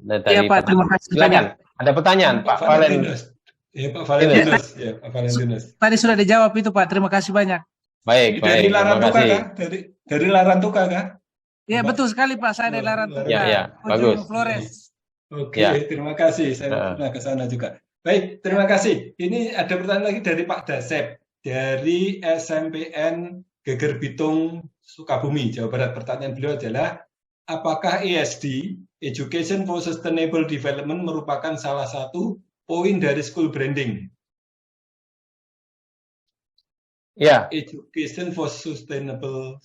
dari Pak, terima kasih silakan. Ada pertanyaan, Pak Valentinus. Ya, Pak Valentinus. Ya, Pak Valentinus. Tadi sudah dijawab itu, Pak. Terima kasih banyak. Baik, Ini dari terima Larantuka kasih. kah? Dari Larantuka kah? Ya, Pak. betul sekali, Pak. Saya dari Larantuka. Ya, Ujung bagus. Flores. Oke, Ya. terima kasih. Saya pernah ke sana juga. Baik, terima kasih. Ini ada pertanyaan lagi dari Pak Dasep dari SMPN Geger Bitung Sukabumi, Jawa Barat. Pertanyaan beliau adalah, apakah ESD, Education for Sustainable Development, merupakan salah satu poin dari school branding? Ya, Education for Sustainable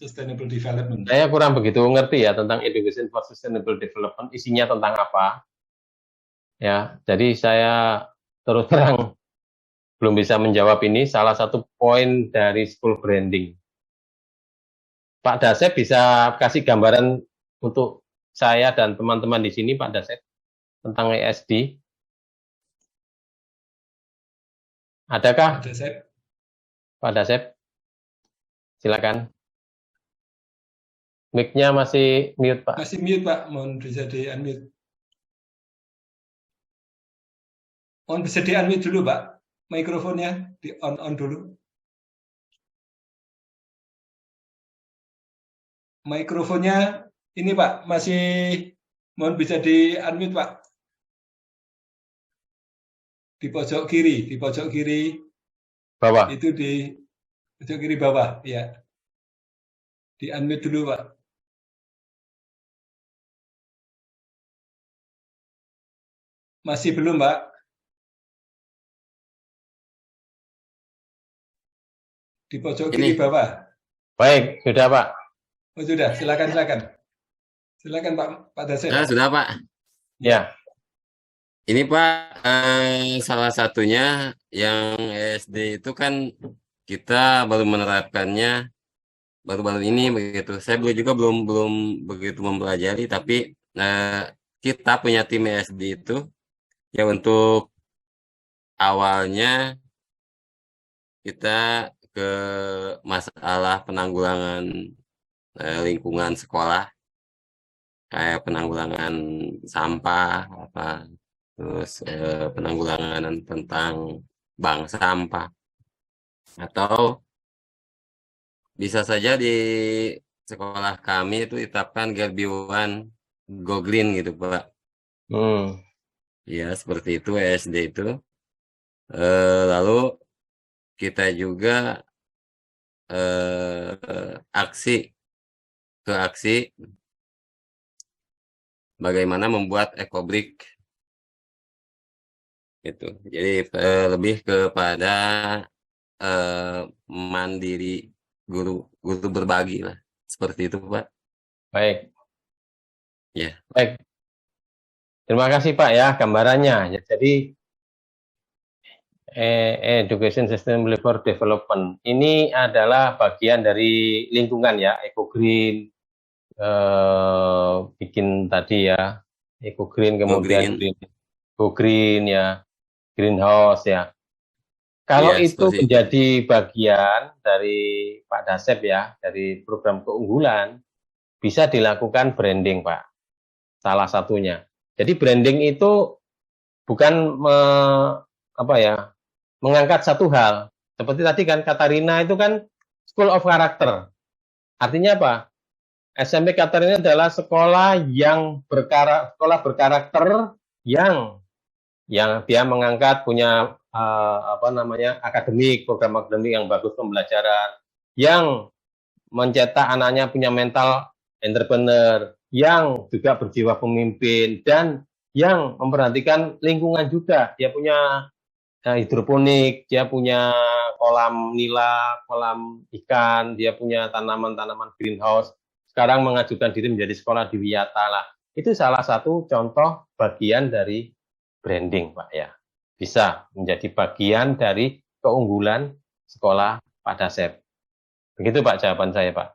Development. saya kurang begitu ngerti ya tentang Education for Sustainable Development, isinya tentang apa. Ya, jadi saya terus terang belum bisa menjawab ini, salah satu poin dari school branding. Pak Dasep bisa kasih gambaran untuk saya dan teman-teman di sini, Pak Dasep, tentang ESD? Adakah, Ada saya Pak Dasep? Silakan. Mic-nya masih mute, Pak. masih mute, Pak. Mohon bisa di-unmute. Mohon bisa di-unmute dulu, Pak. Mikrofonnya di-on dulu. Mikrofonnya ini, Pak, masih mohon bisa di-unmute, Pak. Di pojok kiri Bawah. itu di pojok kiri bawah, ya. Di-unmute dulu, Pak. Masih belum, Pak? Di pojok kiri Ini. bawah. Baik, sudah, Pak. Oh, sudah, silakan. Silakan, Pak Dasep. Sudah Pak. Ya, Ini Pak, salah satunya yang SD itu kan kita baru menerapkannya baru-baru ini begitu. Saya juga belum begitu mempelajari, tapi kita punya tim SD itu ya untuk awalnya kita ke masalah penanggulangan lingkungan sekolah, kayak penanggulangan sampah apa, terus penanggulangan tentang bank sampah, atau bisa saja di sekolah kami itu ditetapkan Gerbiwan Go Green gitu Pak. Ya seperti itu SD itu. Lalu kita juga aksi bagaimana membuat ekobrik itu. Jadi lebih kepada mandiri guru berbagi lah, seperti itu Pak. baik. Ya. Baik. Terima kasih Pak ya gambarannya. Jadi Education Sustainable for Development ini adalah bagian dari lingkungan ya, EcoGreen, bikin tadi ya, EcoGreen, kemudian Go Green ya, greenhouse ya. Kalau Iya, itu seperti itu. menjadi bagian dari Pak Dasep ya, dari program keunggulan, bisa dilakukan branding Pak, salah satunya. Jadi branding itu bukan mengangkat satu hal. Seperti tadi kan Katarina itu kan School of Character. Artinya apa? SMP Katarina adalah sekolah yang berkarakter yang dia mengangkat punya akademik, program akademik yang bagus, pembelajaran, yang mencetak anaknya punya mental entrepreneur, yang juga berjiwa pemimpin, dan yang memperhatikan lingkungan juga. Dia punya hidroponik, dia punya kolam nila, kolam ikan, dia punya tanaman-tanaman greenhouse. Sekarang mengajukan diri menjadi sekolah di Wiyata lah. Itu salah satu contoh bagian dari branding, Pak ya. Bisa menjadi bagian dari keunggulan sekolah Pak Dasep. Begitu Pak jawaban saya, Pak.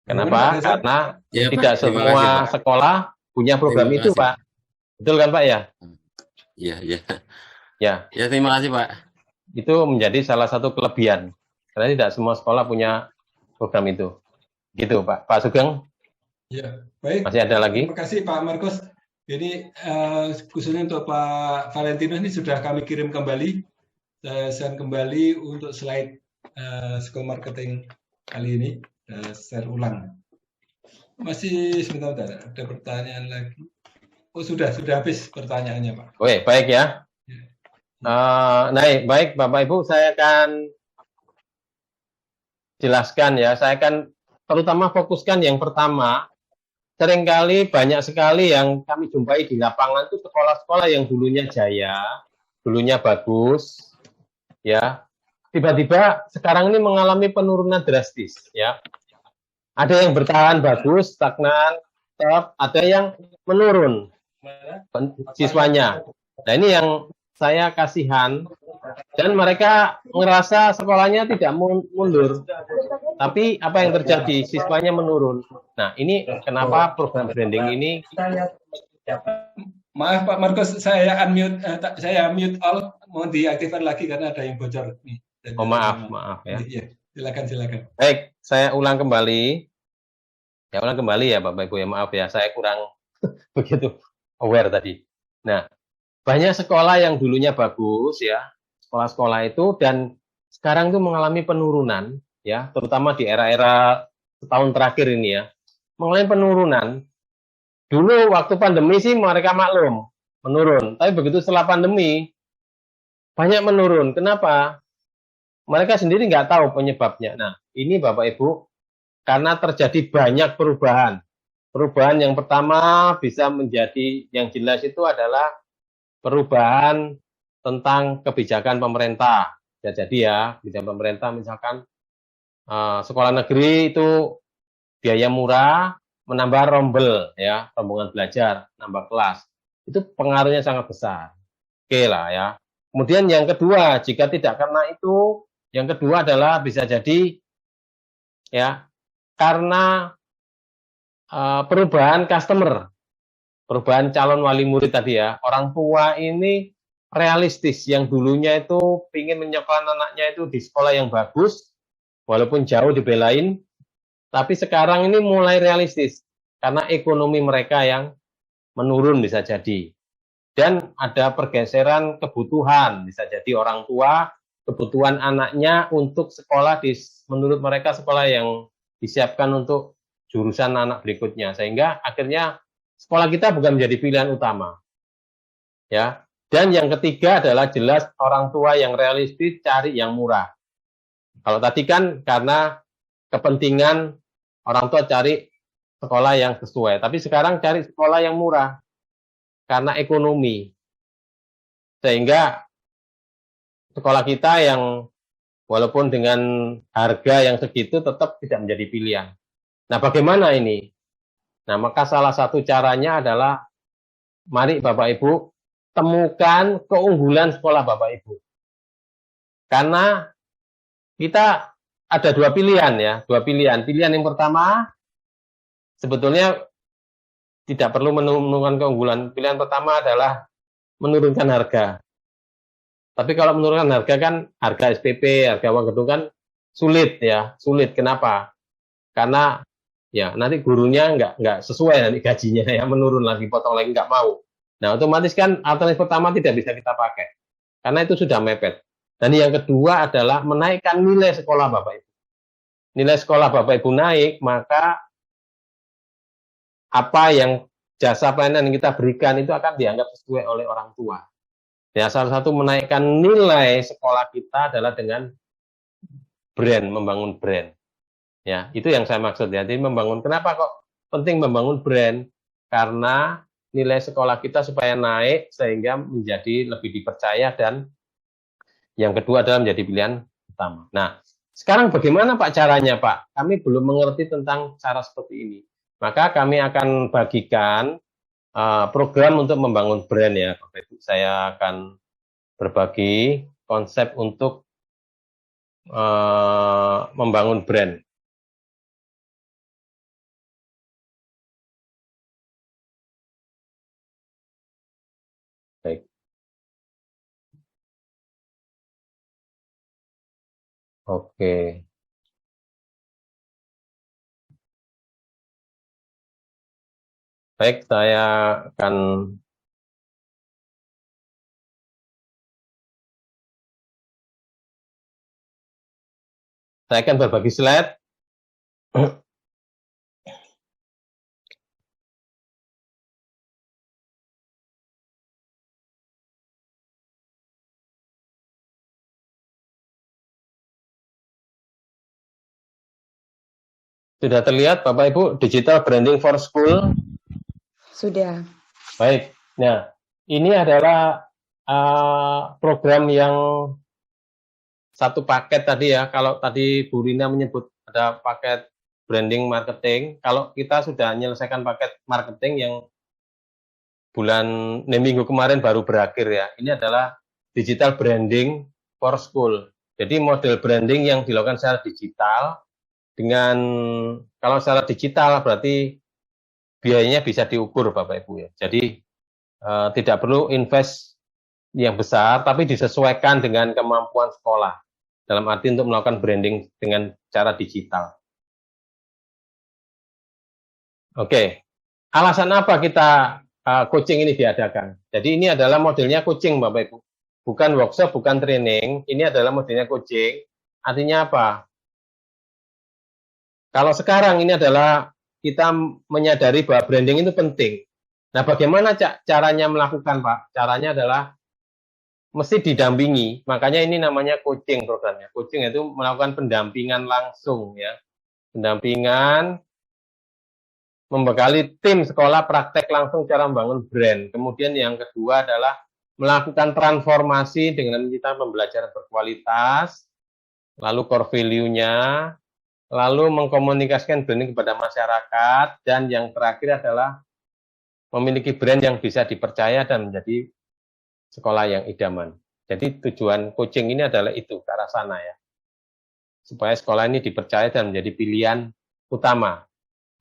Kenapa? Karena Ya, tidak Pak, terima semua kasih, Pak. sekolah punya program Terima itu, kasih. Pak. Betul kan, Pak ya? Iya, iya. Ya, Ya, terima kasih, Pak. itu menjadi salah satu kelebihan. Karena tidak semua sekolah punya program itu. Gitu, Pak. Pak Sugeng, Ya, baik. masih ada lagi? Terima kasih Pak Markus. Ini khususnya untuk Pak Valentino ini sudah kami kirim kembali. Saya share kembali untuk slide School Marketing kali ini. Share ulang. Masih sebentar, ada pertanyaan lagi. Oh, sudah habis pertanyaannya, Pak. Oke, baik ya. Baik, Bapak Ibu, saya akan jelaskan ya. Saya akan terutama fokuskan yang pertama. Seringkali banyak sekali yang kami jumpai di lapangan itu sekolah-sekolah yang dulunya jaya, dulunya bagus, ya. Tiba-tiba sekarang ini mengalami penurunan drastis, ya. Ada yang bertahan bagus, stagnan, tetap, ada yang menurun siswanya. Nah, ini yang saya kasihan, dan mereka merasa sekolahnya tidak mundur. Tapi apa yang terjadi? Siswanya menurun. Nah, ini kenapa program branding ini? Maaf Pak Markus, saya unmute, saya mute all, mohon diaktifkan lagi karena ada yang bocor nih. Oh, maaf ya. Iya, silakan. Baik, saya ulang kembali. Ya, ulang kembali ya Bapak Ibu ya, maaf ya, saya kurang begitu aware tadi. Nah, banyak sekolah yang dulunya bagus ya, sekolah-sekolah itu, dan sekarang itu mengalami penurunan ya, terutama di era-era setahun terakhir ini ya, mengalami penurunan. Dulu waktu pandemi sih mereka maklum, menurun. Tapi begitu setelah pandemi, banyak menurun. Kenapa? Mereka sendiri nggak tahu penyebabnya. Nah, ini Bapak Ibu, karena terjadi banyak perubahan. Perubahan yang pertama bisa menjadi, yang jelas itu adalah perubahan tentang kebijakan pemerintah. Bisa jadi ya, kebijakan pemerintah misalkan sekolah negeri itu biaya murah, menambah rombel ya, rombongan belajar, nambah kelas. Itu pengaruhnya sangat besar. Oke lah ya. Kemudian yang kedua, jika tidak karena itu, yang kedua adalah bisa jadi ya karena perubahan customer, perubahan calon wali murid tadi ya. Orang tua ini realistis, yang dulunya itu ingin menyekolahkan anaknya itu di sekolah yang bagus, walaupun jauh dibelain, tapi sekarang ini mulai realistis karena ekonomi mereka yang menurun bisa jadi. Dan ada pergeseran kebutuhan, bisa jadi orang tua, kebutuhan anaknya untuk sekolah menurut mereka sekolah yang disiapkan untuk jurusan anak berikutnya, sehingga akhirnya sekolah kita bukan menjadi pilihan utama. Ya. Dan yang ketiga adalah jelas orang tua yang realistis cari yang murah. Kalau tadi kan karena kepentingan orang tua cari sekolah yang sesuai, tapi sekarang cari sekolah yang murah karena ekonomi. Sehingga sekolah kita yang walaupun dengan harga yang segitu tetap tidak menjadi pilihan. Nah, bagaimana ini? Nah, maka salah satu caranya adalah mari Bapak Ibu temukan keunggulan sekolah Bapak Ibu. Karena kita ada dua pilihan ya, dua pilihan. Pilihan yang pertama sebetulnya tidak perlu menurunkan keunggulan. Pilihan pertama adalah menurunkan harga. Tapi kalau menurunkan harga kan harga SPP, harga uang gedung kan sulit ya, sulit. Kenapa? Karena ya nanti gurunya nggak sesuai nanti gajinya ya, menurun lagi, potong lagi nggak mau. Nah, otomatis kan alternatif pertama tidak bisa kita pakai karena itu sudah mepet. Dan yang kedua adalah menaikkan nilai sekolah Bapak Ibu. Nilai sekolah Bapak Ibu naik, maka apa yang jasa pelayanan yang kita berikan itu akan dianggap sesuai oleh orang tua. Ya, salah satu menaikkan nilai sekolah kita adalah dengan brand, membangun brand. Ya, itu yang saya maksud ya. Jadi membangun, kenapa kok penting membangun brand? Karena nilai sekolah kita supaya naik sehingga menjadi lebih dipercaya, dan yang kedua adalah menjadi pilihan utama. Nah, sekarang bagaimana Pak caranya Pak? Kami belum mengerti tentang cara seperti ini. Maka kami akan bagikan program untuk membangun brand ya Bapak Ibu. Saya akan berbagi konsep untuk membangun brand. Oke. Baik, saya akan berbagi slide. Sudah terlihat Bapak Ibu, Digital Branding for School? Sudah. Baik. Nah, ini adalah program yang satu paket tadi ya. Kalau tadi Bu Rina menyebut ada paket branding marketing, kalau kita sudah menyelesaikan paket marketing yang minggu kemarin baru berakhir ya. Ini adalah digital branding for school. Jadi model branding yang dilakukan secara digital dengan kalau secara digital berarti biayanya bisa diukur Bapak Ibu ya. Jadi tidak perlu invest yang besar, tapi disesuaikan dengan kemampuan sekolah. Dalam arti untuk melakukan branding dengan cara digital. Oke, alasan apa kita coaching ini diadakan? Jadi ini adalah modelnya coaching Bapak Ibu. Bukan workshop, bukan training. Ini adalah modelnya coaching. Artinya apa? Kalau sekarang ini adalah kita menyadari bahwa branding itu penting. Nah, bagaimana caranya melakukan, Pak? Caranya adalah mesti didampingi. Makanya ini namanya coaching programnya. Coaching itu melakukan pendampingan langsung ya. Pendampingan membekali tim sekolah praktek langsung cara membangun brand. Kemudian yang kedua adalah melakukan transformasi dengan menciptakan pembelajaran berkualitas, lalu core value-nya, lalu mengkomunikasikan branding kepada masyarakat, dan yang terakhir adalah memiliki brand yang bisa dipercaya dan menjadi sekolah yang idaman. Jadi tujuan coaching ini adalah itu, ke arah sana ya. Supaya sekolah ini dipercaya dan menjadi pilihan utama.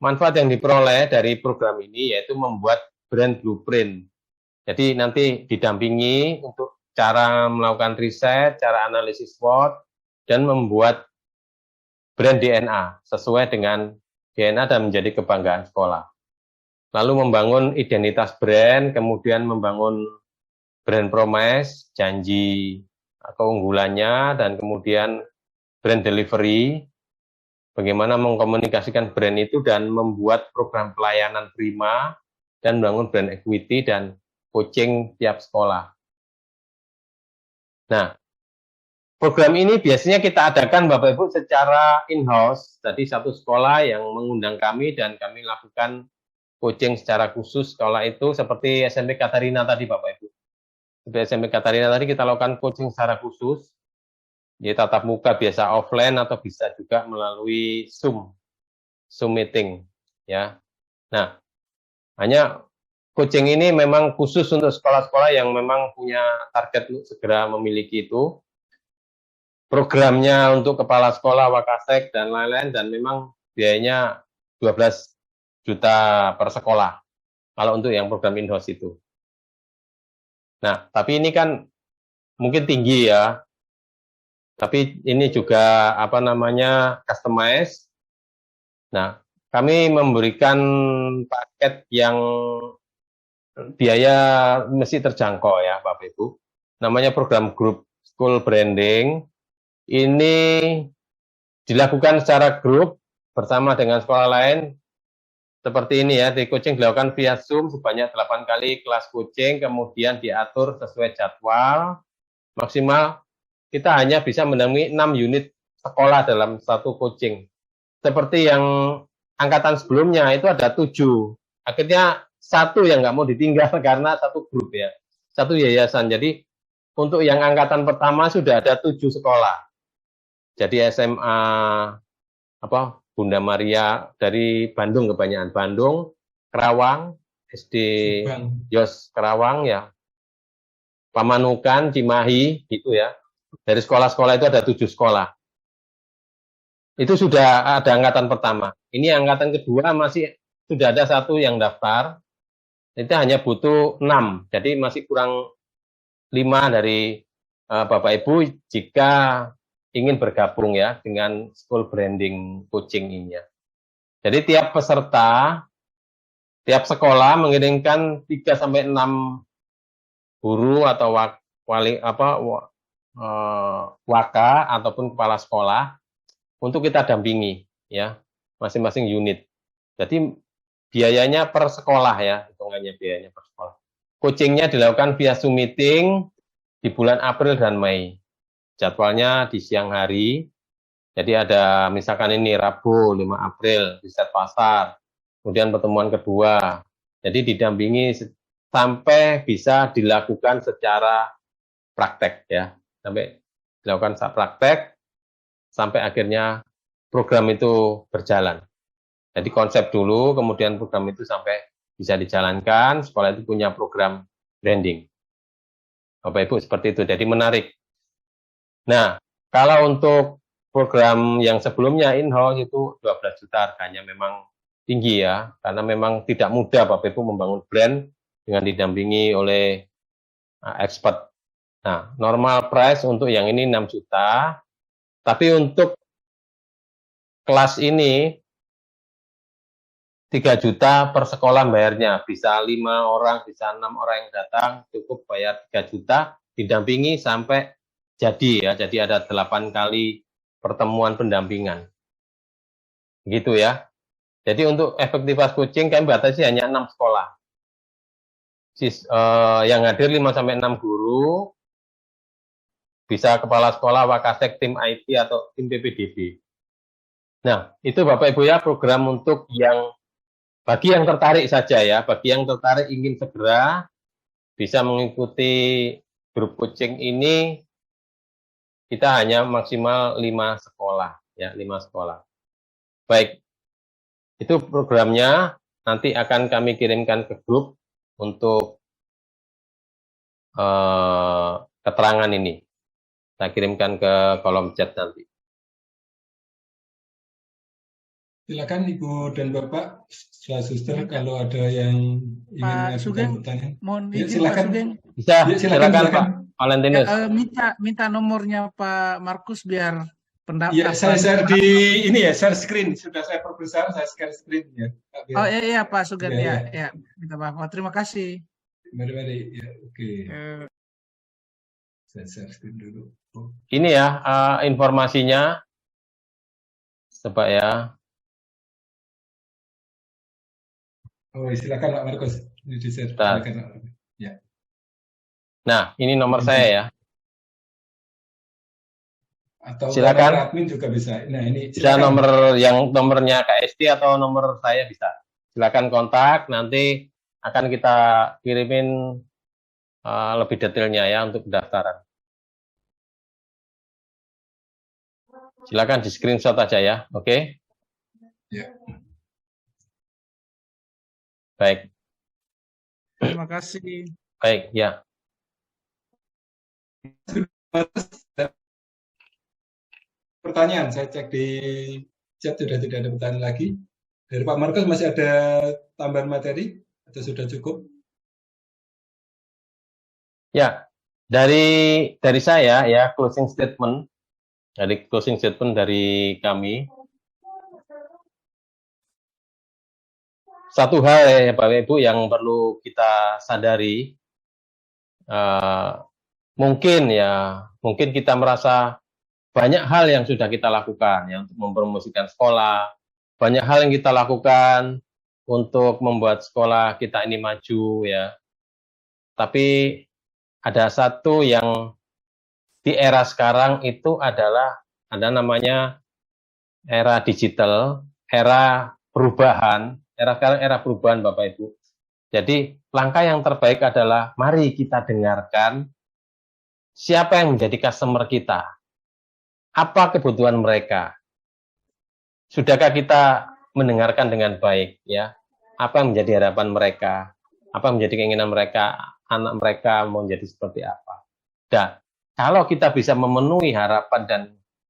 Manfaat yang diperoleh dari program ini yaitu membuat brand blueprint. Jadi nanti didampingi untuk cara melakukan riset, cara analisis SWOT, dan membuat brand DNA sesuai dengan DNA dan menjadi kebanggaan sekolah. Lalu membangun identitas brand, kemudian membangun brand promise, janji keunggulannya, dan kemudian brand delivery, bagaimana mengkomunikasikan brand itu dan membuat program pelayanan prima, dan membangun brand equity dan coaching tiap sekolah. Nah, program ini biasanya kita adakan Bapak Ibu secara in-house, jadi satu sekolah yang mengundang kami dan kami lakukan coaching secara khusus sekolah itu seperti SMP Katarina tadi Bapak Ibu. Seperti SMP Katarina tadi kita lakukan coaching secara khusus, jadi tatap muka biasa offline atau bisa juga melalui Zoom meeting ya. Nah, hanya coaching ini memang khusus untuk sekolah-sekolah yang memang punya target untuk segera memiliki itu. Programnya untuk kepala sekolah, wakasek, dan lain-lain, dan memang biayanya 12 juta per sekolah, kalau untuk yang program in-house itu. Nah, tapi ini kan mungkin tinggi ya, tapi ini juga apa namanya customize. Nah, kami memberikan paket yang biaya mesti terjangkau ya Bapak Ibu. Namanya program Group School Branding. Ini dilakukan secara grup bersama dengan sekolah lain. Seperti ini ya, di coaching dilakukan via Zoom sebanyak 8 kali kelas coaching, kemudian diatur sesuai jadwal. Maksimal kita hanya bisa mendampingi 6 unit sekolah dalam satu coaching. Seperti yang angkatan sebelumnya itu ada 7. Akhirnya satu yang nggak mau ditinggal karena satu grup ya, satu yayasan. Jadi untuk yang angkatan pertama sudah ada 7 sekolah. Jadi SMA Bunda Maria dari Bandung, kebanyakan Bandung, Kerawang, SD Yos Kerawang ya, Pamanukan, Cimahi gitu ya. Dari sekolah-sekolah itu ada 7 sekolah. Itu sudah ada angkatan pertama. Ini angkatan kedua masih sudah ada 1 yang daftar. Itu hanya butuh 6, jadi masih kurang 5 dari Bapak Ibu jika ingin bergabung ya dengan school branding coaching ini ya. Jadi tiap peserta, tiap sekolah mengirimkan 3 sampai 6 guru atau waka ataupun kepala sekolah untuk kita dampingi ya masing-masing unit. Jadi biayanya per sekolah ya, hitungannya biayanya per sekolah. Coachingnya dilakukan via Zoom meeting di bulan April dan Mei. Jadwalnya di siang hari. Jadi ada misalkan ini Rabu 5 April di Set Pasar. Kemudian pertemuan kedua. Jadi didampingi sampai bisa dilakukan secara praktek ya. Sampai dilakukan praktek sampai akhirnya program itu berjalan. Jadi konsep dulu, kemudian program itu sampai bisa dijalankan, sekolah itu punya program branding. Bapak Ibu seperti itu, jadi menarik. Nah, kalau untuk program yang sebelumnya in-house itu 12 juta harganya memang tinggi ya, karena memang tidak mudah Bapak Ibu membangun brand dengan didampingi oleh expert. Nah, normal price untuk yang ini 6 juta, tapi untuk kelas ini 3 juta per sekolah bayarnya, bisa 5 orang, bisa 6 orang yang datang, cukup bayar 3 juta, didampingi sampai jadi ya, jadi ada 8 kali pertemuan pendampingan. Gitu ya. Jadi untuk efektivitas coaching kami batasi hanya 6 sekolah. Yang hadir 5 sampai 6 guru, bisa kepala sekolah, wakasek, tim IT atau tim PPDB. Nah, itu Bapak Ibu ya program untuk yang bagi yang tertarik saja ya, bagi yang tertarik ingin segera bisa mengikuti grup coaching ini, kita hanya maksimal 5 sekolah ya, 5 sekolah. Baik, itu programnya nanti akan kami kirimkan ke grup untuk keterangan ini. Saya kirimkan ke kolom chat nanti. Silakan Ibu dan Bapak, Suster, kalau ada yang ingin mengajukan pertanyaan. Mohon Ya, izin silakan. Pak Sugeng. Bisa, Ya, silakan Pak Valentinus. Minta nomornya Pak Markus biar pendapat. Ya, saya share di ini ya, share screen. Sudah saya perbesar, saya share screen ya. Oh iya Pak Sugeng, Ya, ya. Minta maaf. Terima kasih. Mari. Ya, oke. Saya share screen dulu. Ini ya informasinya supaya. Oh, silakan Pak Markus. Ini di-share. Silakan, Pak Markus. Ya. Nah, ini nomor saya ya. Atau silakan. admin juga bisa. Nah, ini bisa nomornya KST atau nomor saya bisa. Silakan kontak, nanti akan kita kirimin lebih detailnya ya untuk pendaftaran. Silakan di screenshot aja ya, oke? Ya. Baik. Terima kasih. Baik, ya. Pertanyaan, saya cek di chat sudah tidak ada pertanyaan lagi. Dari Pak Markus masih ada tambahan materi atau sudah cukup? Ya, dari saya ya closing statement dari kami. Satu hal ya Bapak Ibu yang perlu kita sadari, mungkin kita merasa banyak hal yang sudah kita lakukan ya untuk mempromosikan sekolah, banyak hal yang kita lakukan untuk membuat sekolah kita ini maju ya. Tapi ada satu yang di era sekarang itu adalah ada namanya era digital, era perubahan. Era sekarang era perubahan Bapak Ibu. Jadi langkah yang terbaik adalah mari kita dengarkan siapa yang menjadi customer kita. Apa kebutuhan mereka? Sudahkah kita mendengarkan dengan baik ya? Apa yang menjadi harapan mereka? Apa yang menjadi keinginan mereka? Anak mereka mau menjadi seperti apa? Dan kalau kita bisa memenuhi harapan dan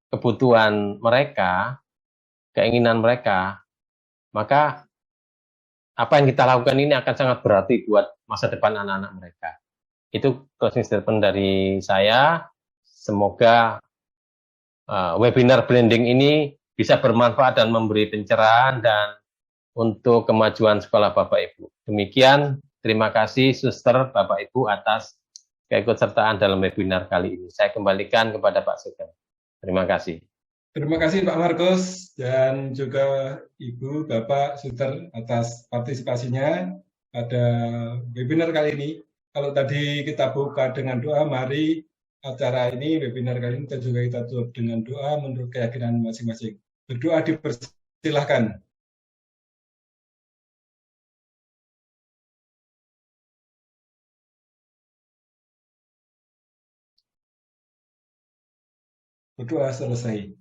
kebutuhan mereka, keinginan mereka, maka apa yang kita lakukan ini akan sangat berarti buat masa depan anak-anak mereka. Itu closing statement dari saya. Semoga webinar branding ini bisa bermanfaat dan memberi pencerahan dan untuk kemajuan sekolah Bapak Ibu. Demikian, terima kasih Suster Bapak Ibu atas keikutsertaan dalam webinar kali ini. Saya kembalikan kepada Pak Sugeng. Terima kasih. Terima kasih Pak Markus dan juga Ibu, Bapak, Suster atas partisipasinya pada webinar kali ini. Kalau tadi kita buka dengan doa, mari acara ini, webinar kali ini kita tutup dengan doa menurut keyakinan masing-masing. Berdoa dipersilahkan. Berdoa selesai.